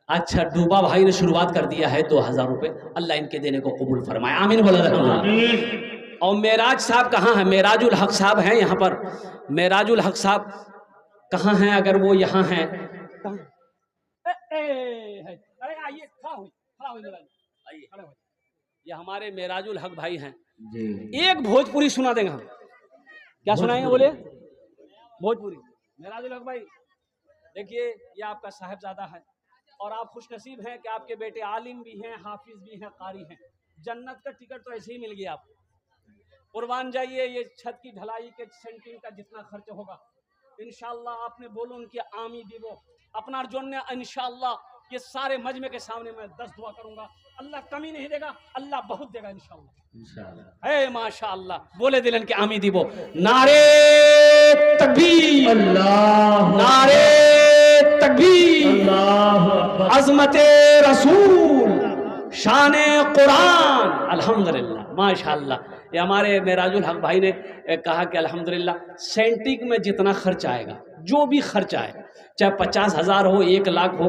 अच्छा डूबा भाई ने शुरुआत कर दिया है 2000 रुपए, अल्लाह इनके देने को कबूल फरमाए, आमीन बोला। और मेराज साहब कहाँ हैं? मेराजुल हक साहब हैं यहाँ पर। मेराजुल हक साहब कहाँ हैं? अगर वो यहाँ हैं, अरे आइए, ये हमारे मेराजुल हक भाई हैं। एक भोजपुरी सुना देंगे हम। क्या सुनाएंगे? बोले भोजपुरी। मेराजुल हक भाई देखिए, ये आपका साहिबजादा है और आप खुशनसीब हैं कि आपके बेटे आलिम भी हैं, हाफिज भी हैं, कारी हैं। जन्नत का टिकट तो ऐसे ही मिल गया आपको। कुर्बान जाइए, ये छत की ढलाई के सेंटिंग का जितना खर्च होगा इंशाअल्लाह आपने बोलो उनकी आमी दीवो अपना जोड़ने, इंशाअल्लाह ये सारे मजमे के सामने मैं 10 दुआ करूंगा, अल्लाह कमी नहीं देगा, अल्लाह बहुत देगा इंशाअल्लाह। है माशाअल्लाह, बोले दिलन के आमी दीवो। नारे तकबीर, अल्लाह नारे तकबीर, अल्लाह अज़मते रसूल, शाने कुरान, अल्हम्दुलिल्लाह माशाअल्लाह। ये हमारे मेराजुल हक भाई ने कहा कि अल्हम्दुलिल्लाह सेंटिंग में जितना खर्च आएगा, जो भी खर्च आए, चाहे 50,000 हो, 1 लाख हो,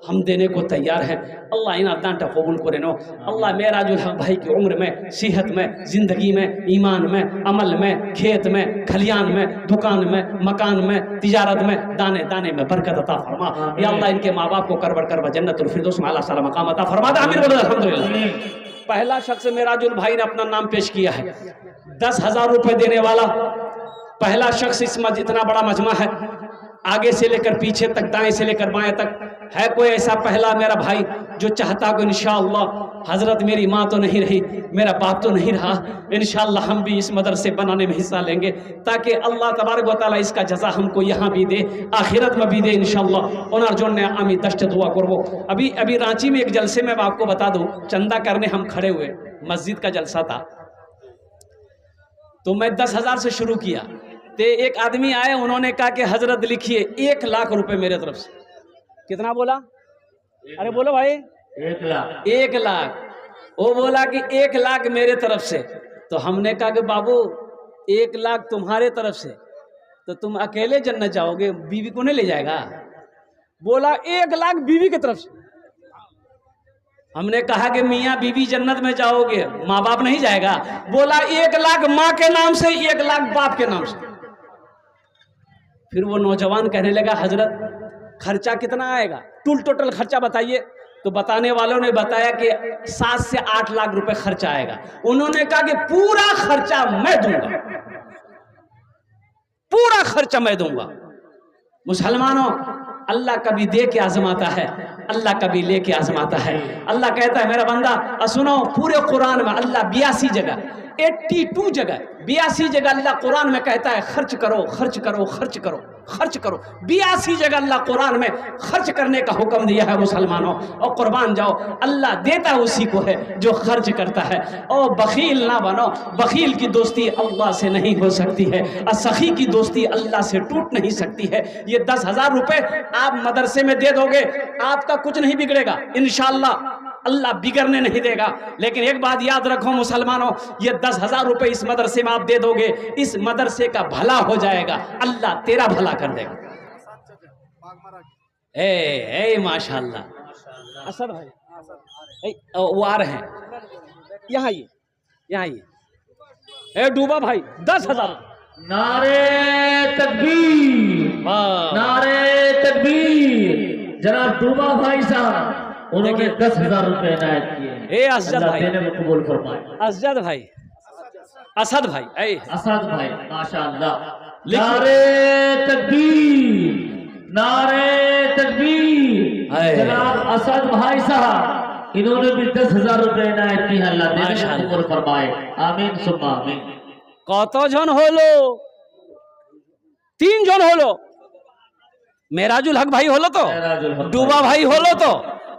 हम देने को तैयार हैं। अल्लाह इन अदानटा कबूल करे नो। अल्लाह मेराजुल हक भाई की उम्र में, सेहत में, ज़िंदगी में, ईमान में, अमल में, खेत में, खलियान में, दुकान में, मकान में, तिजारत में, दाने दाने में बरकत अता फरमा। या अल्लाह इनके माँ बाप को करबर करवा जन्नतुल फिरदौस में आला साला मकाम अता फरमा। आमीन बोलो अल्हम्दुलिल्लाह। पहला शख्स मेराजुल भाई ने अपना नाम पेश किया है, 10,000 रुपये देने वाला पहला शख्स। इस इतना बड़ा मजमा है, आगे से लेकर पीछे तक, दाएं से लेकर बाएं तक। है कोई ऐसा पहला मेरा भाई जो चाहता को इंशाअल्लाह, हजरत मेरी माँ तो नहीं रही, मेरा बाप तो नहीं रहा, इंशाअल्लाह हम भी इस मदरसे बनाने में हिस्सा लेंगे, ताकि अल्लाह तबारक व तआला इसका जज़ा हमको यहाँ भी दे, आखिरत में भी दे इंशाअल्लाह। ओनार जोन ने आमी दश्त दुआ करवो। अभी रांची में एक जलसे में आपको बता दूँ, चंदा करने हम खड़े हुए, मस्जिद का जलसा था, तो मैं 10,000 से शुरू किया। तो एक आदमी आए, उन्होंने कहा कि हजरत लिखिए 1 लाख रुपए मेरे तरफ से। कितना बोला? अरे बोलो भाई। 1 लाख। 1 लाख। वो बोला कि 1 लाख मेरे तरफ से। तो हमने कहा कि बाबू 1 लाख तुम्हारे तरफ से, तो तुम अकेले जन्नत जाओगे, बीवी को नहीं ले जाएगा? बोला 1 लाख बीवी की तरफ से। हमने कहा कि मियाँ बीवी जन्नत में जाओगे, माँ बाप नहीं जाएगा? बोला 1 लाख माँ के नाम से, 1 लाख बाप के नाम से। फिर वो नौजवान कहने लगा हजरत खर्चा कितना आएगा, टोटल खर्चा बताइए। तो बताने वालों ने बताया कि 7 से 8 लाख रुपए खर्चा आएगा। उन्होंने कहा कि पूरा खर्चा मैं दूंगा, पूरा खर्चा मैं दूंगा। मुसलमानों, अल्लाह कभी दे के आजमाता है, अल्लाह कभी ले के आजमाता है। अल्लाह कहता है मेरा बंदा सुनो, पूरे कुरान में अल्लाह 82 जगह, 82 जगह, 82 जगह अल्लाह कुरान में कहता है खर्च करो, खर्च करो, खर्च करो, खर्च करो। 82 जगह अल्लाह कुरान में खर्च करने का हुक्म दिया है मुसलमानों। और कुर्बान जाओ, अल्लाह देता उसी को है जो खर्च करता है। और बखील ना बनो, बखील की दोस्ती अल्लाह से नहीं हो सकती है, और सखी की दोस्ती अल्लाह से टूट नहीं सकती है। ये 10,000 रुपए आप मदरसे में दे दोगे, आपका कुछ नहीं बिगड़ेगा इंशाअल्लाह, अल्लाह बिगड़ने नहीं देगा। लेकिन एक बात याद रखो मुसलमानों, ये 10,000 रुपए इस मदरसे में आप दे दोगे, इस मदरसे का भला हो जाएगा, अल्लाह तेरा भला कर देगा। ए माशाअल्लाह। असद भाई वो आ रहे हैं, यहाँ ये डूबा भाई 10,000। नारे तकबीर, नारे तकबीर। जनाब डूबा भाई साहब, उन्होंने 10,000 रुपए इनायत किए। असद भाई देने में कबूल फरमाए। असद भाई, असद भाई, असद भाई माशाअल्लाह। नारे तकबीर, नारे तकबीर। जनाब असद भाई साहब, इन्होंने भी 10,000 रुपए इनायत किए। अल्लाह देने में कबूल फरमाए। आमीन सुम्मा आमीन। কতজন হলো? 3 জন হলো। মেরাজুল হক ভাই হলো তো, ডুবা ভাই হলো তো,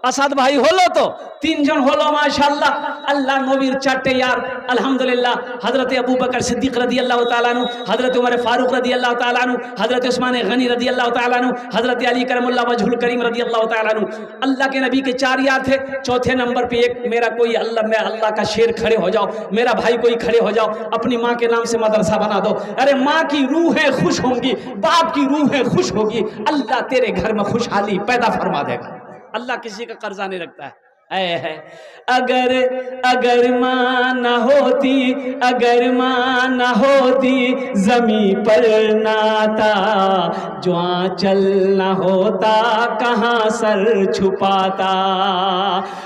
আসাদ ভাই হলো তো, 3 জন হলো মাশাআল্লাহ। আল্লাহ নবীর 4টে यार अल्हम्दुलिल्लाह। हजरत अबू बकर सिद्दीक रदी अल्लाह ताला अन्हु, हजरत उमर फारूक रदी अल्लाह ताला अन्हु, हजरत उस्मान गनी रदी अल्लाह ताला अन्हु, हजरत अली करमुल्लाह वजहुल करीम रदी अल्लाह ताला अन्हु। अल्लाह के नबी के 4 यार थे। चौथे नंबर पे एक मेरा कोई मैं अल्लाह का शेर खड़े हो जाओ, मेरा भाई कोई खड़े हो जाओ, अपनी माँ के नाम से मदरसा बना दो। अरे माँ की रूहें खुश होंगी, बाप की रूहें खुश होगी, अल्लाह तेरे घर में खुशहाली पैदा फरमा देगा। अल्लाह किसी का कर्जा नहीं रखता है। अगर माँ न होती, अगर माँ न होती जमी पर नाता, जो आंचल न होता कहाँ सर छुपाता।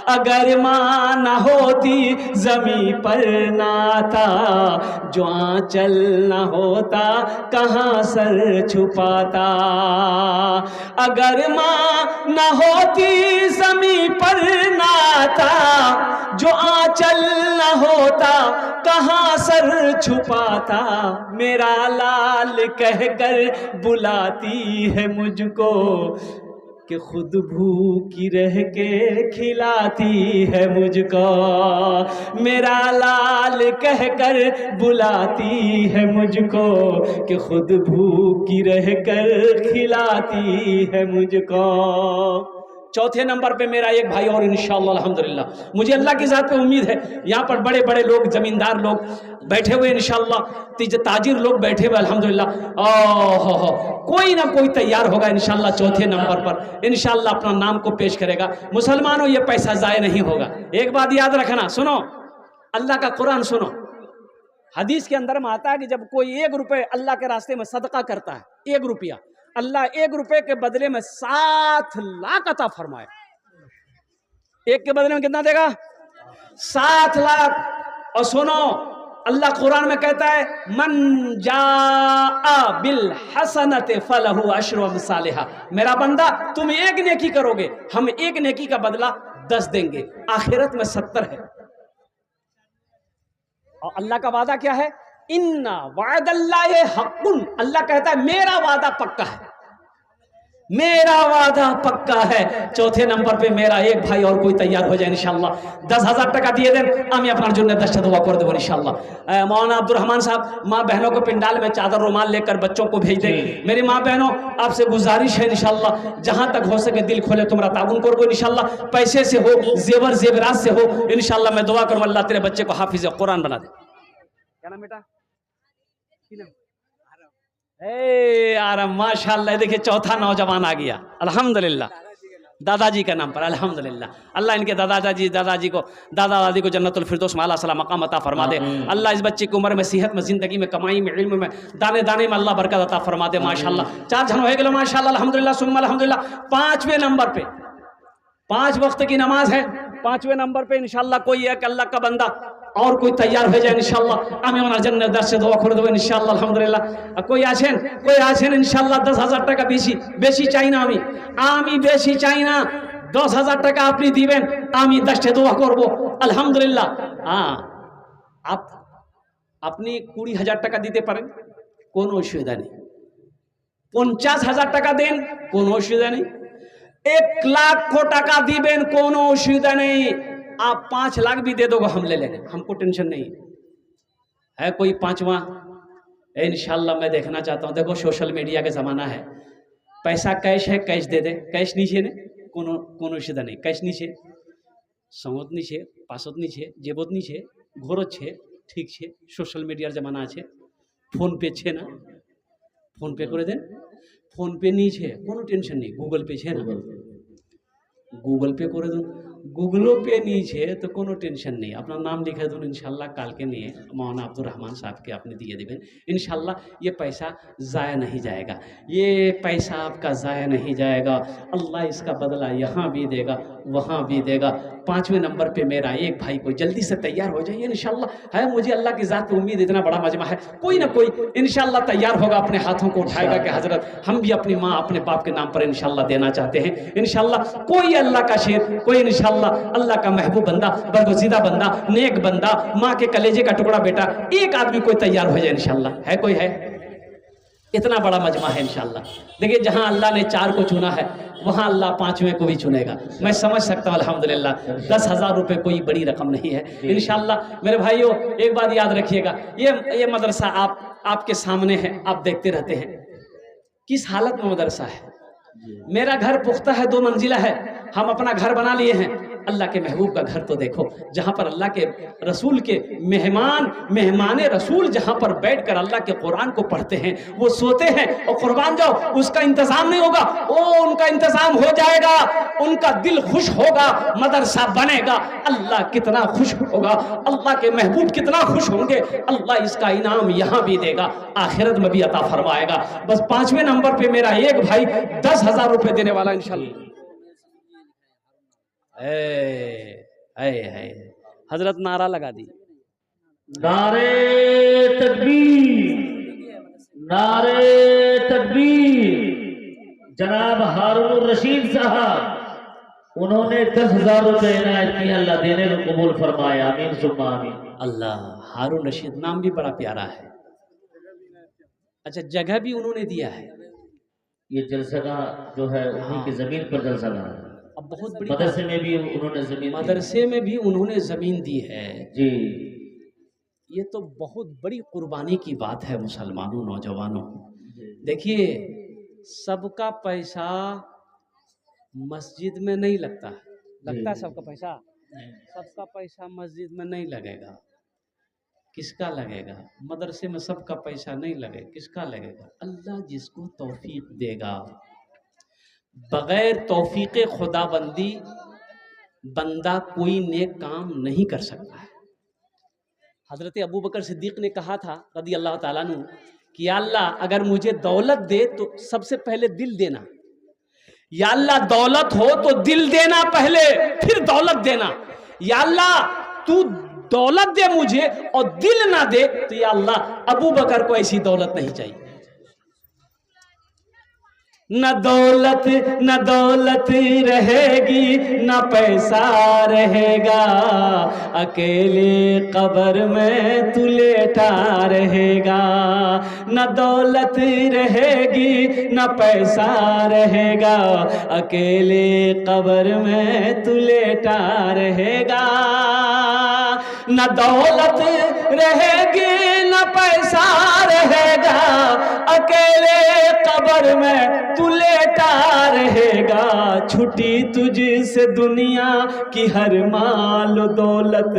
अगर माँ न होती जमी पर नाता, जो आंचल न होता कहाँ सर छुपाता। अगर माँ न होती जमी पर नाता, जो आंचल न होता कहाँ सर छुपाता। मेरा लाल कहकर बुलाती है मुझको, कि खुद भूखी रह के खिलाती है मुझको। मेरा लाल कहकर बुलाती है मुझको, कि खुद भूखी रह कर खिलाती है मुझको। चौथे नंबर पे मेरा एक भाई और इंशाअल्लाह अल्हम्दुलिल्लाह, मुझे अल्लाह की ज़ात पे उम्मीद है, यहाँ पर बड़े बड़े लोग, जमींदार लोग बैठे हुए इंशाअल्लाह, ताजिर लोग बैठे हुए अल्हम्दुलिल्लाह। ओह कोई ना कोई तैयार होगा इंशाअल्लाह चौथे नंबर पर, इंशाअल्लाह अपना नाम को पेश करेगा। मुसलमानों, ये पैसा ज़ाय नहीं होगा। एक बात याद रखना, सुनो अल्लाह का कुरान सुनो। हदीस के अंदर में आता है कि जब कोई 1 रुपये अल्लाह के रास्ते में सदका करता है, 1 रुपया, अल्लाह 1 रुपये के बदले में 7 लाख अता फरमाए। 1 के बदले में कितना देगा? 7 लाख। और सुनो अल्लाह कुरान में कहता है, मन जाआ बिल हसनत फलहु अशरु अमसालिहा। मेरा बंदा, तुम 1 नेकी करोगे, हम 1 नेकी का बदला 10 देंगे, आखिरत में 70 है। और अल्लाह का वादा क्या है? इन्ना वादल्लाहि हक़्क़ुन। अल्लाह कहता है मेरा वादा पक्का है, मेरा वादा पक्का है। चौथे नंबर पे मेरा एक भाई और कोई तैयार हो जाए इंशाअल्लाह, 10,000 टाका दिए दें, आमी अपना जुन्ने 10 दुआ कर देव इंशाअल्लाह। मौलाना अब्दुल रहमान साहब, माँ बहनों को पिंडाल में चादर रुमाल लेकर बच्चों को भेज दें। मेरी माँ बहनों, आपसे गुजारिश है इंशाअल्लाह, जहाँ तक हो सके दिल खोले तुम्हारा ताउन करो इंशाअल्लाह। पैसे से हो, जेवर जेवरात से हो इंशाअल्लाह। मैं दुआ करूँ अल्लाह तेरे बच्चे को हाफिज कुरान बना दे। क्या नाम बेटा? यार माशाअल्लाह, देखिए चौथा नौजवान आ गया अल्हम्दुलिल्लाह, दादाजी का नाम पर अल्हम्दुलिल्लाह। अल्लाह इनके दादाजी को दादा दादी को जन्नतुल फिरदौस में आला सलाम मकाम अता फरमा दे। अल्लाह इस बच्चे की उम्र में, सेहत में, जिंदगी में, कमाई में, इल्म में, दाने दाने में अल्लाह बरकत अता फरमा दे माशाअल्लाह। 4 जन हो गए माशाअल्लाह अल्हम्दुलिल्लाह सुम्मा अल्हम्दुलिल्लाह। 5वें नंबर पे, 5 वक्त की नमाज है, 5वें नंबर पे इंशाअल्लाह कोई एक अल्लाह का बंदा और कोई तैयार हो जाए इंशाअल्लाह। आमी ওনার জন্য 10 से দোয়া করে দেব इंशाअल्लाह अल्हम्दुलिल्लाह। कोई आছেন इंशाअल्लाह। 10,000 টাকা বেশি চাই না, আমি বেশি চাই না, 10,000 টাকা আপনি দিবেন, আমি 10 দোয়া করব আলহামদুলিল্লাহ। आप আপনি 20,000 টাকা দিতে পারেন, কোনো অসুবিধা নেই। 50,000 টাকা দেন, কোনো অসুবিধা নেই। 1 लाख টাকা দিবেন, কোনো অসুবিধা নেই। आप 5 लाख भी दे दोगे, हम ले लेंगे, हमको टेंशन नहीं है। कोई 5वां? इंशाल्लाह मैं देखना चाहता हूँ। देखो सोशल मीडिया का ज़माना है, पैसा कैश है, कैश दे दे, कैश नीचे ने कोनो सीधा नहीं, कैश नीचे संगत नीचे पासत नीचे जेबत नीचे घोरत छे, ठीक छे। सोशल मीडियार ज़माना আছে, फोन पे छे ना, फोन पे করে দেন। फोन पे नीचे कोनो टेंशन नहीं, गूगल पे छे ना, गूगल पे করে দেন। गूगलों पे नीचे तो कोनो टेंशन नहीं, अपना नाम लिखे दूँ इंशाल्लाह। काल के लिए मौलाना अब्दुल रहमान साहब के आपने दिए देवें इंशाल्लाह। ये पैसा ज़ाया नहीं जाएगा, ये पैसा आपका ज़ाया नहीं जाएगा। अल्लाह इसका बदला यहाँ भी देगा, वहाँ भी देगा। 5वें नंबर पे मेरा एक भाई को जल्दी से तैयार हो जाइए इंशाल्लाह। है मुझे अल्लाह की ज़ात पे उम्मीद, इतना बड़ा मजमा है, कोई ना कोई इंशाल्लाह तैयार होगा, अपने हाथों को उठाएगा कि हजरत हम भी अपनी माँ अपने बाप के नाम पर इंशाल्लाह देना चाहते हैं इंशाल्लाह। कोई अल्लाह का शेर, कोई इंशाल्लाह अल्लाह का महबूब बंदा, बरगुज़ीदा बंदा, नेक बंदा, माँ के कलेजे का टुकड़ा बेटा, एक आदमी कोई तैयार हो जाए इंशाल्लाह। है कोई? है? इतना बड़ा मजमा है इंशाल्लाह। देखिए जहाँ अल्लाह ने 4 को चुना है, वहाँ अल्लाह 5वें को भी चुनेगा। मैं समझ सकता हूँ अल्हम्दुलिल्लाह। 10,000 रुपये कोई बड़ी रकम नहीं है इंशाल्लाह। मेरे भाइयों एक बात याद रखिएगा, ये मदरसा आपके सामने है, आप देखते रहते हैं किस हालत में मदरसा है। मेरा घर पुख्ता है, 2 मंजिला है, हम अपना घर बना लिए हैं। अल्लाह के महबूब का घर तो देखो, जहाँ पर अल्लाह के रसूल के मेहमान रसूल जहाँ पर बैठकर अल्लाह के कुरान को पढ़ते हैं, वो सोते हैं और कुर्बान जाओ उसका इंतजाम नहीं होगा, वो उनका इंतजाम हो जाएगा, उनका दिल खुश होगा, मदरसा बनेगा। अल्लाह कितना खुश होगा, अल्लाह के महबूब कितना खुश होंगे। अल्लाह इसका इनाम यहाँ भी देगा, आखिरत में भी अता फरमाएगा। बस 5वें नंबर पे मेरा एक भाई 10,000 रुपये देने वाला इंशाल्लाह। हजरत नारा लगा दी, नारे तकबीर, नारे तकबीर। जनाब हारून रशीद साहब, उन्होंने 10,000 रुपये इनायत किए, अल्लाह देने को कबूल फरमाए, आमीन सुम्मा आमीन। अल्लाह। हारून रशीद नाम भी बड़ा प्यारा है। अच्छा, जगह भी उन्होंने दिया है। ये जलसगा जो है उन्हीं की जमीन पर जलसगा है। अब बहुत बड़ी मदरसे में भी उन्होंने ज़मीन दी है जी। ये तो बहुत बड़ी कुर्बानी की बात है मुसलमानों, नौजवानों। देखिए सबका पैसा मस्जिद में नहीं लगता, लगता है जी। सबका पैसा, सबका पैसा मस्जिद में नहीं लगेगा। किसका लगेगा? मदरसे में सबका पैसा नहीं लगेगा, किसका लगेगा? अल्लाह जिसको तौफीक देगा। बगैर तौफीक खुदाबंदी बंदा कोई नेक काम नहीं कर सकता है। हजरत अबू बकर सिद्दीक ने कहा था रदी अल्लाह ताला अन्हु कि या अल्लाह अगर मुझे दौलत दे तो सबसे पहले दिल देना। या अल्लाह दौलत हो तो दिल देना पहले, फिर दौलत देना। या अल्लाह तू दौलत दे मुझे और दिल ना दे तो या अल्लाह अबू बकर को ऐसी दौलत नहीं चाहिए। न दौलत रहेगी न पैसा रहेगा, अकेले कब्र में तू लेटा रहेगा। न दौलत रहेगी न पैसा रहेगा, अकेले कब्र में तू लेटा रहेगा। न दौलत रहेगी न पैसा रहेगा, अकेले कब्र में तू लेटा रहेगा। छुट्टी तुझसे दुनिया की हर माल दौलत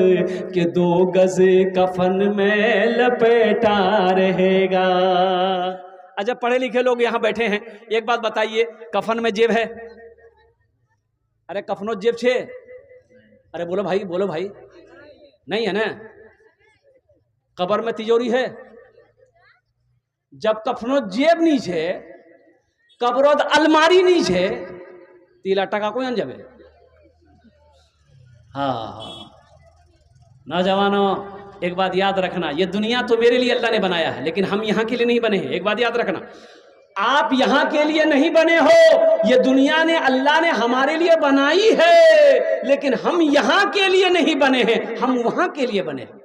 के 2 गज कफन में लपेटा रहेगा। अच्छा पढ़े लिखे लोग यहाँ बैठे हैं, एक बात बताइए, कफन में जेब है? अरे कफनो जेब छे? अरे बोलो भाई, नहीं है ना? कब्र में तिजोरी है? जब कफनो जेब नहीं छे, कब्रोद अलमारी नहीं छे, तीला टका कोई जाबे? हाँ नौजवानों, एक बात याद रखना, ये दुनिया तो मेरे लिए अल्लाह ने बनाया है, लेकिन हम यहाँ के लिए नहीं बने हैं। एक बात याद रखना, आप यहाँ के लिए नहीं बने हो, ये दुनिया ने अल्लाह ने हमारे लिए बनाई है, लेकिन हम यहाँ के लिए नहीं बने हैं, हम वहां के लिए बने हैं।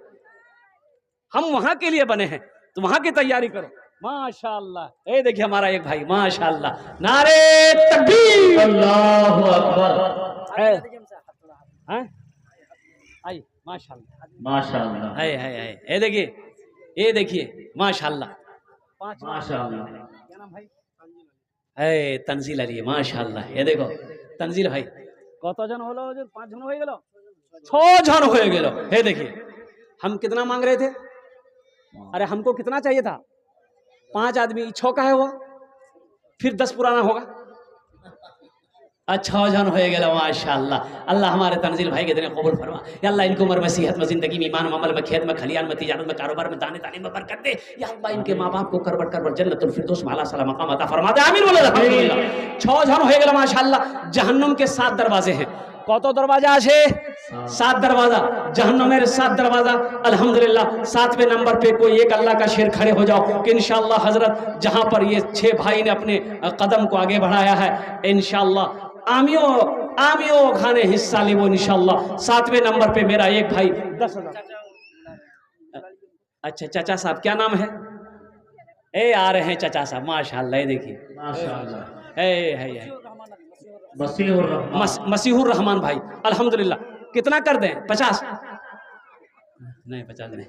हम वहां के लिए बने हैं, तो वहां की तैयारी करो। माशाअल्लाह, ये देखिए हमारा एक भाई, माशाअल्लाह, नारे तकबीर, अल्लाहु अकबर। आइए माशाअल्लाह, माशाअल्लाह, है ये देखिए माशाअल्लाह, माशाअल्लाह। क्या नाम भाई? है तंजील अली, माशाअल्लाह। ये देखो तंजील भाई, कत जन होलो? 5 जन हो गेलो, 6 जन हो गेलो। हे देखिए, हम कितना मांग रहे थे? अरे हमको कितना चाहिए था? 5 आदमी, 6 का है हुआ, फिर 10 पुराना होगा। अच्छा जन हो गया, माशाअल्लाह। अल्लाह हमारे तंजील भाई के दिन कबूल फरमा। या अल्लाह इनको उम्र में, सेहत में, जिंदगी में, ईमान में, अमल में, खेत में, खलियान में, तिजारत में, कारोबार में, दाने दाने में बरकत दे। या अल्लाह इनके माँ बाप को करबट करबट जन्नतुल फिरदौस में आला साला मकाम अता फरमा दे। आमीन बोलो अल्हम्दुलिल्लाह। 6 जन हो गया माशाअल्लाह। जहन्नुम के 7 दरवाजे हैं। कत दरवाजा আছে? 7 दरवाजा। जहन्नुमेर 7 दरवाजा। अल्हम्दुलिल्लाह 7वें नंबर पे कोई एक अल्लाह का शेर खड़े हो जाओ कि इंशाअल्लाह हजरत जहां पर ये 6 भाई ने अपने कदम को आगे बढ़ाया है, इंशाअल्लाह आमियो खाने हिस्सा ले वो इंशाअल्लाह। 7वें नंबर पे मेरा एक भाई 10,000। अच्छा चाचा साहब, क्या नाम है? ए आ रहे हैं चाचा साहब, माशाअल्लाह। ये देखिए माशाअल्लाह, है मसीहुर मसीहुर रहमान भाई, अल्हम्दुलिल्लाह। कितना कर दें? 50 नहीं, 50 नहीं,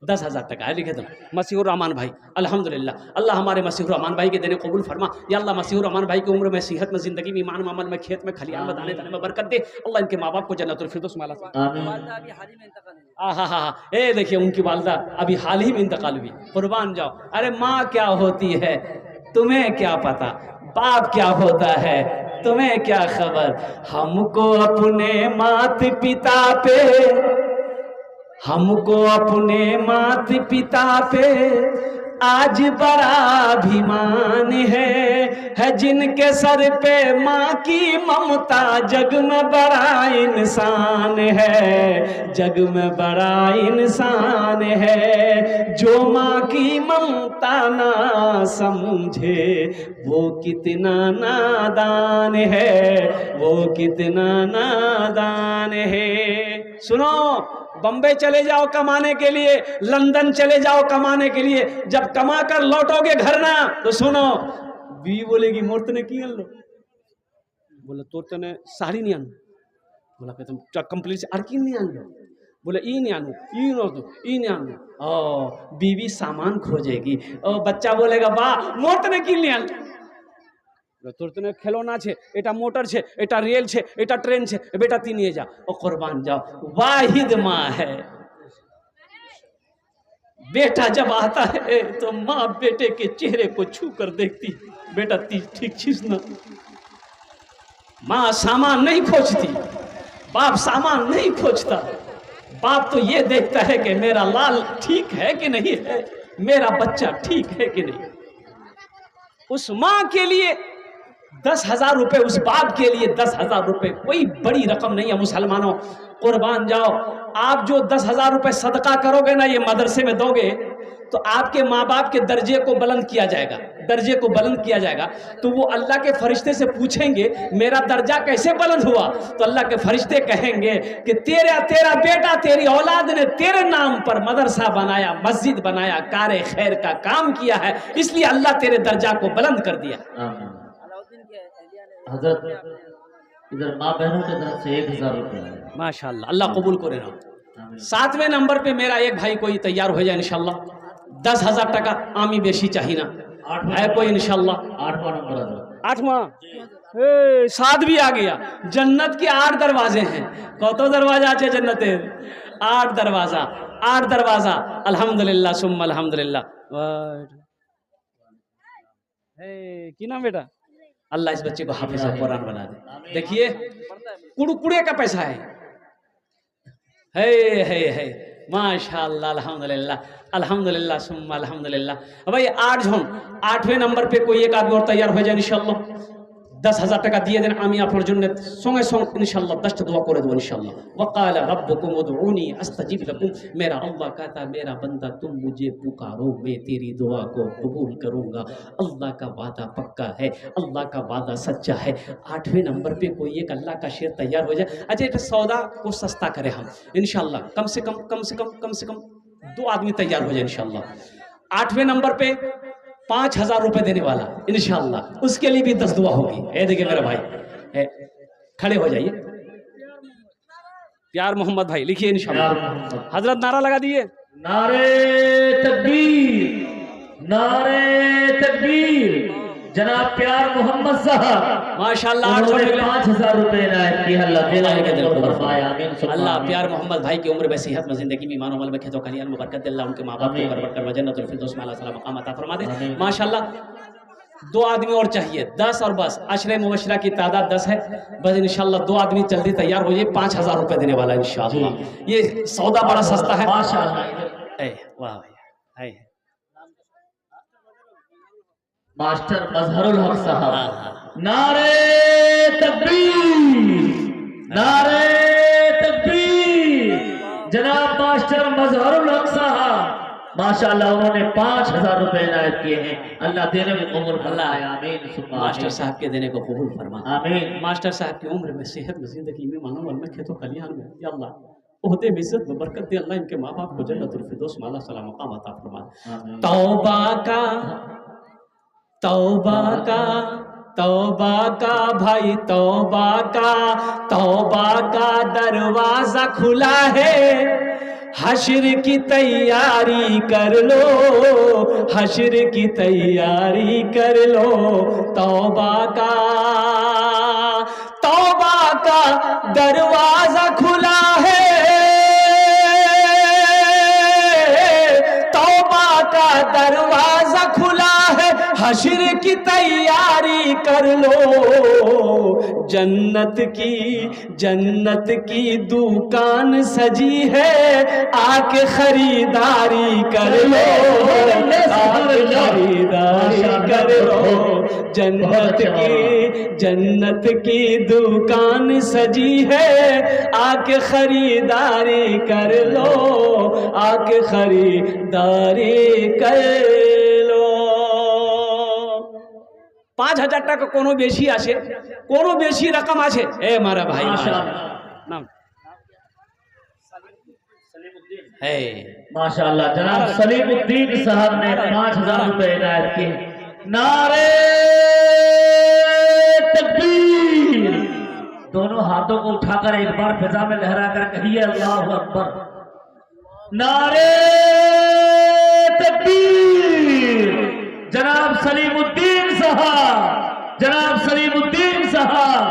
10,000 टका है, लिखे तो मसीहुर रहमान भाई, अल्हम्दुलिल्लाह। अल्लाह हमारे मसीहुर रहमान भाई के देने कबूल फरमा। या अल्लाह मसीहुर रहमान भाई की उम्र में, सेहत में, जिंदगी में, ईमान में, अमल में, खेत में, खलियान में, दाने दाने में बरकत दे। अल्लाह इनके माँ बाप को जन्नतुल फिरदौस में आला हाँ। ये देखिए उनकी वालदा अभी हाल ही में इंतकाल हुई, कुर्बान जाओ। अरे माँ क्या होती है तुम्हें क्या पता, बाप क्या होता है तुम्हें क्या खबर। हमको अपने माता पिता पे, हमको अपने माता पिता पे आज बड़ा अभिमान है जिनके सर पे माँ की ममता, जग में बड़ा इंसान है, जग में बड़ा इंसान है। जो माँ की ममता ना समझे वो कितना नादान है, वो कितना नादान है। सुनो, बम्बई चले जाओ कमाने के लिए, लंदन चले जाओ कमाने के लिए, जब कमा कर लौटोगे घर ना तो सुनो, बीवी बोलेगी मोर्त ने की लो, बोले तोर ने साड़ी नहीं आनू, बोला कि तुम कंप्लीट से अर्किन नहीं आन लो, बोले ई नहीं आनू, ई नहीं आनू। ओ बीवी सामान खोजेगी, ओ बच्चा बोलेगा वाह मोर्त ने की नहीं आन। তোর তো খেলনা আছে, এটা মোটর छे, এটা रेल छे, এটা ट्रेन छे, बेटा ती নিয়ে যা ও कुर्बान जाओ। वाहिद माँ है। बेटा जब आता है तो माँ बेटे के चेहरे को छू कर देखती, बेटा ती ठीक चीज ना। माँ सामान नहीं खोजती, बाप सामान नहीं खोजता। बाप तो ये देखता है कि मेरा लाल ठीक है कि नहीं है, मेरा बच्चा ठीक है कि नहीं। उस माँ के लिए 10,000 रुपए, उस बाप के लिए 10,000 रुपए कोई बड़ी रकम नहीं है। मुसलमानों कुर्बान जाओ, आप जो 10,000 रुपए सदका करोगे ना, ये मदरसे में दोगे तो आपके माँ बाप के दर्जे को बुलंद किया जाएगा, दर्जे को बुलंद किया जाएगा। तो वो अल्लाह के फरिश्ते से पूछेंगे मेरा दर्जा कैसे बुलंद हुआ, तो अल्लाह के फरिश्ते कहेंगे कि तेरा बेटा, तेरी औलाद ने तेरे नाम पर मदरसा बनाया, मस्जिद बनाया, कारे खैर का काम किया है, इसलिए अल्लाह तेरे दर्जा को बुलंद कर दिया। हजरत इधर माँ बहनों की तरफ से 1,000 रुपये। माशाअल्लाह, अल्लाह कबूल करे ना। 7वें नंबर पे मेरा एक भाई कोई तैयार हो जाए इंशाल्लाह। 10,000 टका आमी बेशी चाहिए ना है कोई इंशाल्लाह। 8वां नंबर है। 8वां 7 भी आ गया। जन्नत के 8 दरवाजे हैं। कत दरवाजा আছে जन्नते? 8 दरवाजा, 8 दरवाजा। अल्हम्दुलिल्लाह सुम्मा अल्हम्दुलिल्लाह। की नाम बेटा? अल्लाह इस बच्चे को हाफिज कुरान बना दे। देखिए कुड़कुड़े का पैसा है माशाअल्लाह अल्हम्दुलिल्लाह अल्हम्दुलिल्लाह सुम्मा अल्हम्दुलिल्लाह। भाई 8 जन 8वें नंबर पे कोई एक आदमी और तैयार हो जाए इंशाल्लाह। 10,000 টাকা দিয়ে দেন, আমি আপনার জন্য সঙ্গে সঙ্গে ইনশাআল্লাহ 10টা দোয়া করে দেব इंशाअल्लाह। वक़ाल रब्बुकुम उदऊनी अस्तजिब लकुम। मेरा अल्लाह कहता है मेरा बंदा तुम मुझे पुकारो, मैं तेरी दुआ को कबूल करूंगा। अल्लाह का वादा पक्का है, अल्लाह का वादा सच्चा है। 8वें नंबर पे कोई एक अल्लाह का शेर तैयार हो जाए। अच्छा एक सौदा को सस्ता करें हम इंशाअल्लाह। कम से कम 2 आदमी तैयार हो जाए इंशाअल्लाह। 8वें नंबर पे 5,000 रुपए देने वाला इंशाअल्लाह, उसके लिए भी 10 दुआ होगी। देखिए मेरा भाई खड़े हो जाइए। प्यार मोहम्मद भाई लिखिए इंशाअल्लाह। हजरत नारा लगा दिए। नारे तकबीर, नारे तकबीर। जनाब प्यार मोहम्मद साहब माशाअल्लाह 5,000 रुपए इनायत की। अल्लाह प्यार मोहम्मद भाई की उम्र में, सेहत में, जिंदगी में, ईमान अमल में, खेतों खलियान में बरकत दे। अल्लाह उनके माँ बाप को बरकत कर जन्नतुल फिरदौस में अल्लाह ताला मकाम अता फरमा दे माशाअल्लाह। 2 आदमी और चाहिए, 10 और बस। अशरे मुबशरा की तादाद 10 है बस इंशाअल्लाह। 2 आदमी जल्दी तैयार हो जाए। 5,000 रुपए देने वाला इंशाअल्लाह। ये सौदा बड़ा सस्ता है माशाअल्लाह। वाह भाई मास्टर मजहरुल हक साहब। नारे तकबीर, नारे तकबीर। जनाब मास्टर मजहरुल हक साहब माशाअल्लाह उन्होंने 5,000 रुपए इनायत किए हैं। अल्लाह देने को कबूल फरमाए आमीन। मास्टर साहब के देने को कबूल फरमा आमीन। मास्टर साहब की उम्र में, सेहत में, जिंदगी में, मानो मन में, खेतों खलियान में या अल्लाह ओहदे में, इज्जत में बरकत दे। अल्लाह इनके माँ बाप को जन्नतुल फिरदौस में अल्लाह ताला मकाम अता फरमा। तौबा का भाई तौबा का दरवाजा खुला है। हश्र की तैयारी कर लो, हश्र की तैयारी कर लो। तौबा का दरवाजा खुला है, तौबा का दरवाजा खुला है। हश्र की तैयारी कर लो। जन्नत की दुकान सजी है, आके खरीदारी कर लो, आके खरीदारी कर लो। जन्नत की दुकान सजी है, आके खरीदारी कर लो, आके खरीदारी कर लो। 5,000 টাকা কোনো বেশি আসে, কোনো বেশি রকম আছে। মারা ভাই নাম माशाअल्लाह। जनाब सलीमुद्दीन साहब ने 5,000 रुपए इनायत किए। नारे तकबीर। दोनों हाथों को उठाकर एक बार फिजा में लहरा कर कहिए अल्लाहु अकबर। नारे तकबीर। जनाब सलीमुद्दीन साहब जनाब सलीमुद्दीन साहब,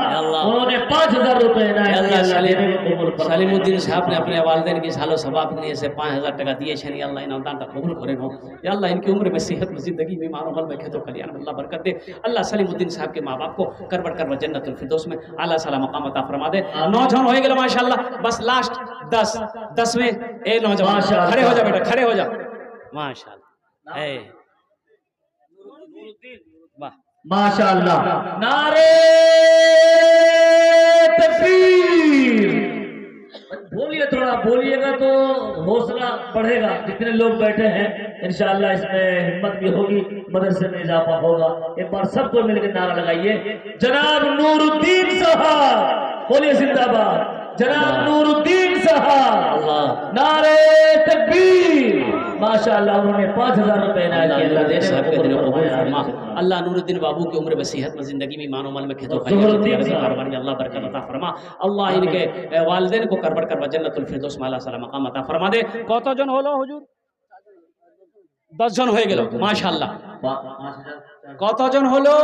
उन्होंने 5000 रुपए इनायत किया। अल्लाह देने को कबूल फरमाए। सलीमुद्दीन साहब ने अपने वालिदैन की सालो सवाब के लिए से 5000 टाका दिए छे। अल्लाह इन दान कबूल करे हो। या अल्लाह इनकी उम्र में सेहत में जिंदगी में मानो मल में खेतो कल्याण में अल्लाह बरकत दे। अल्लाह सलीमुद्दीन साहब के माँ बाप को करबट करबट जन्नतुल फिरदौस में आला साला मकाम अता फरमा दे। नौजवान हो गए माशाल्लाह। बस लास्ट 10 में ए नौजवान खड़े हो जा बेटा, खड़े हो जा माशाल्लाह। ए वाह माशाअल्लाह, नारे तकबीर। बोलिए, थोड़ा बोलिएगा तो हौसला बढ़ेगा। जितने लोग बैठे हैं इंशाअल्लाह इसमें हिम्मत भी होगी, मदरसे में इजाफा होगा। एक बार सबको मिलकर नारा लगाइए, जनाब नूरुद्दीन साहब, बोलिए जिंदाबाद। जनाब नूरुद्दीन साहब, नारे तकबीर। माशाअल्लाह, उन्होंने 5000 रुपए इनायत किया। अल्लाह नूरुद्दीन बाबू की उम्र में सेहत में जिंदगी में मानो मल में खेतों अल्लाह बरकत अता फरमा। अल्लाह इनके वालिदैन को करबट करबट जन्नतुल फिरदौस में आला साला मकाम अता फरमा दे। कत जन हलो हुजूर? 10 जन हो गेल माशाअल्लाह। कत जन हलो?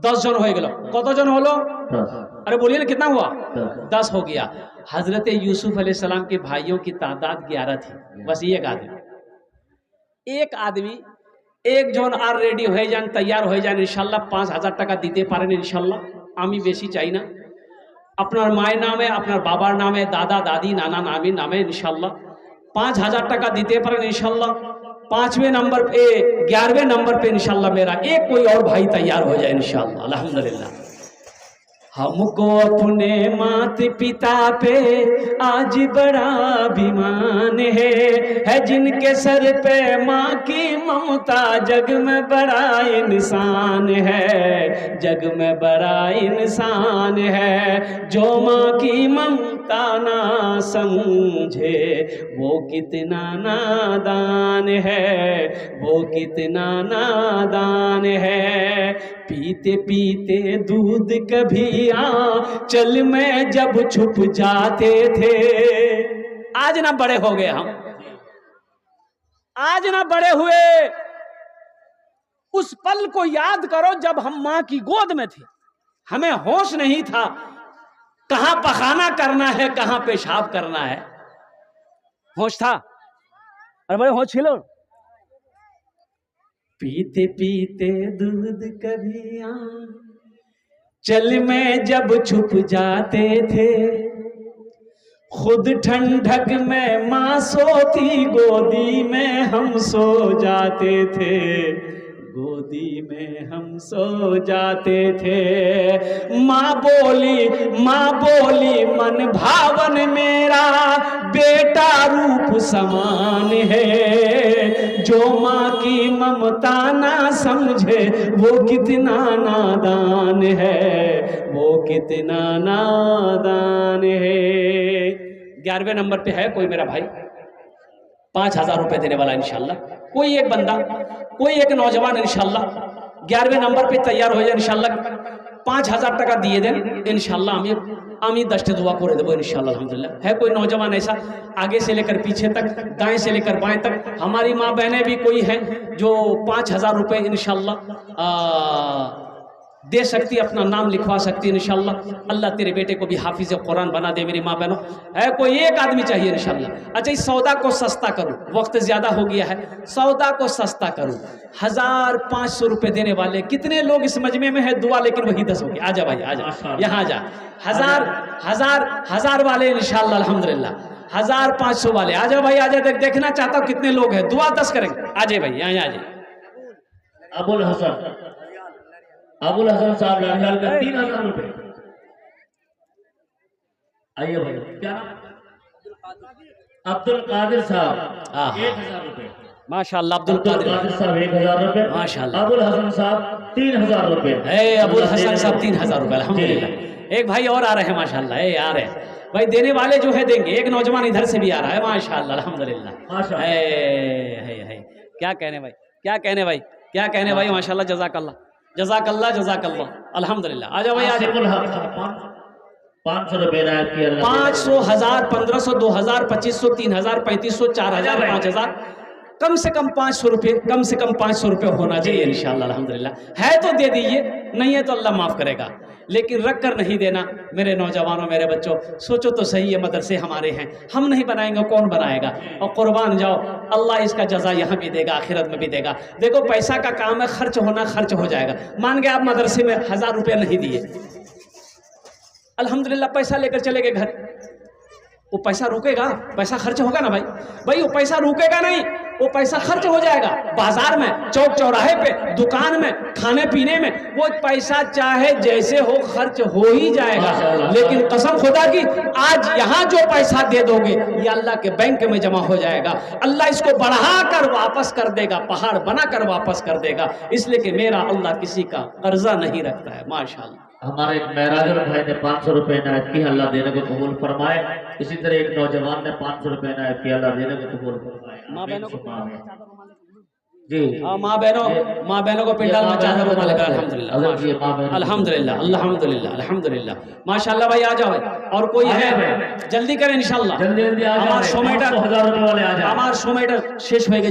10 जन हो गेल। कत जन हलो? अरे बोलिए ना, कितना हुआ? 10 हो गया। हजरत यूसुफ अलैहिस्सलाम के भाइयों की तादाद 11 थी। बस एक आदमी एक जन आर रेडी हो जान, तैयार हो जान इंशाल्लाह। 5000 टाका दीते पारें इंशाल्लाह। आमी बेसी चाहिए ना, अपना माय नामे, अपना बाबार नामे, दादा दादी नाना नामी नामे इंशाल्लाह 5000 टाका दीते पारें इंशाल्लाह। 5वें नंबर पे 11वें नंबर पे इंशाल्लाह मेरा एक कोई और भाई तैयार हो जाए इंशाल्लाह। अल्हम्दुलिल्लाह। हमको अपने माता पिता पे आज बड़ा अभिमान है जिनके सर पे माँ की ममता जग में बड़ा इंसान है, जग में बड़ा इंसान है। जो माँ की ममता ना समझे वो कितना नादान है, वो कितना नादान है। पीते पीते दूध कभी चल में जब छुप जाते थे। आज ना बड़े हो गए हम, आज ना बड़े हुए। उस पल को याद करो जब हम मां की गोद में थे। हमें होश नहीं था कहां पखाना करना है, कहां पेशाब करना है। होश था? अरे बड़े होश छिलो। पीते पीते दूध कभी चल में जब छुप जाते थे। खुद ठंडक में माँ सोती, गोदी में हम सो जाते थे, गोदी में हम सो जाते थे। माँ बोली मन भावन मेरा बेटा रूप समान है। जो माँ की ममता ना समझे वो कितना नादान है, वो कितना नादान है। 11वें नंबर पे है कोई मेरा भाई 5000 रुपए देने वाला इंशाल्लाह। कोई एक बंदा, कोई एक नौजवान इंशाल्लाह 11वें नंबर पे तैयार हो जाए इंशाल्लाह। 5000 टाका दिए दें इंशाल्लाह। আমি 10टे दुआ করে দেবো इंशाल्लाह अल्हम्दुलिल्लाह। है कोई नौजवान ऐसा आगे से लेकर पीछे तक, दाएं से लेकर बाएं तक? हमारी माँ बहनें भी कोई हैं जो 5000 रुपए इंशाल्लाह दे सकती, अपना नाम लिखवा सकती इंशाल्लाह। अल्लाह तेरे बेटे को भी हाफिज कुरान बना दे मेरी माँ बहनों। है कोई एक आदमी चाहिए इंशाल्लाह। अच्छा, इस सौदा को सस्ता करूँ, वक्त ज़्यादा हो गया है, सौदा को सस्ता करूँ। 1500 रुपये देने वाले कितने लोग इस मजमे में है? दुआ लेकिन वही 10 होगी। आजा भाई आजा, यहाँ आ जा। 1000 वाले इंशाल्लाह अल्हम्दुलिल्लाह। 1500 वाले आजा भाई आजा। देखना चाहता हूँ कितने लोग हैं, दुआ 10 करेंगे। आजे भाई यहाँ आ जाए। अबुल हसन साहब लाल का 3000 रुपए। आइए भाई, क्या नाम? अब्दुल कादिर साहब 1000 रुपए। माशाल्लाह अब्दुल कादिर साहब 1000 रुपए। माशाल्लाह। अबुल हसन साहब 3000 रुपए। अबुल हसन साहब 3000 रुपए अल्हम्दुलिल्लाह। एक भाई और आ रहे हैं माशाल्लाह। आ रहे हैं भाई, देने वाले जो है देंगे। एक नौजवान इधर से भी आ रहा है माशाल्लाह अल्हम्दुलिल्लाह। क्या कहने भाई, क्या कहने भाई, क्या कहने भाई। माशाल्लाह जज़ाकल्लाह जज़ाकल्लाह जज़ाकल्लाह अल्हम्दुलिल्लाह। आजा भाई आजा। 500 रुपए 500, 1000, 1500, 2000, 2500, 3000, 3500, 4000, 5000 कम से कम 500 रुपये, कम से कम 500 रुपये होना चाहिए इंशाअल्लाह अल्हम्दुलिल्लाह। है तो दे दीजिए, नहीं है तो अल्लाह माफ़ करेगा, लेकिन रख कर नहीं देना। मेरे नौजवानों, मेरे बच्चों, सोचो तो सही, ये मदरसे हमारे हैं, हम नहीं बनाएंगे कौन बनाएगा? और कुर्बान जाओ, अल्लाह इसका जज़ा यहाँ भी देगा, आखिरत में भी देगा। देखो पैसा का काम है, खर्च होना खर्च हो जाएगा। मान गए आप मदरसे में 1000 रुपये नहीं दिए, अल्हम्दुलिल्लाह पैसा लेकर चले गए घर, वो पैसा रुकेगा? पैसा खर्च होगा ना भाई? भाई वो पैसा रुकेगा नहीं, वो पैसा खर्च हो जाएगा। बाजार में, चौक चौराहे पे, दुकान में, खाने पीने में, वो पैसा चाहे जैसे हो खर्च हो ही जाएगा। लेकिन कसम खुदा की, आज यहाँ जो पैसा दे दोगे ये अल्लाह के बैंक में जमा हो जाएगा। अल्लाह इसको बढ़ा कर वापस कर देगा, पहाड़ बना कर वापस कर देगा। इसलिए कि मेरा अल्लाह किसी का कर्जा नहीं रखता है। माशाअल्लाह। हमारे एक महराजुल भाई ने 500 रुपए इनायत की, अल्लाह देने को कबूल फरमाए। इसी तरह एक नौजवान ने 500 रुपए इनायत की, अल्लाह देने को कबूल फरमाए। माँ बहनों को जी, माँ बहनों को पिंडाल में चादर रुमाल लेकर अल्हम्दुलिल्लाह अल्हम्दुलिल्लाह अल्हम्दुलिल्लाह अल्हम्दुलिल्लाह माशाअल्लाह। भाई आ जाओ, और कोई है जल्दी करें इंशाअल्लाह। जल्दी जल्दी आ जाओ, हमार 100 मीटर 1000 रुपए वाले आ जाओ। हमार 100 मीटर शेष हो गए।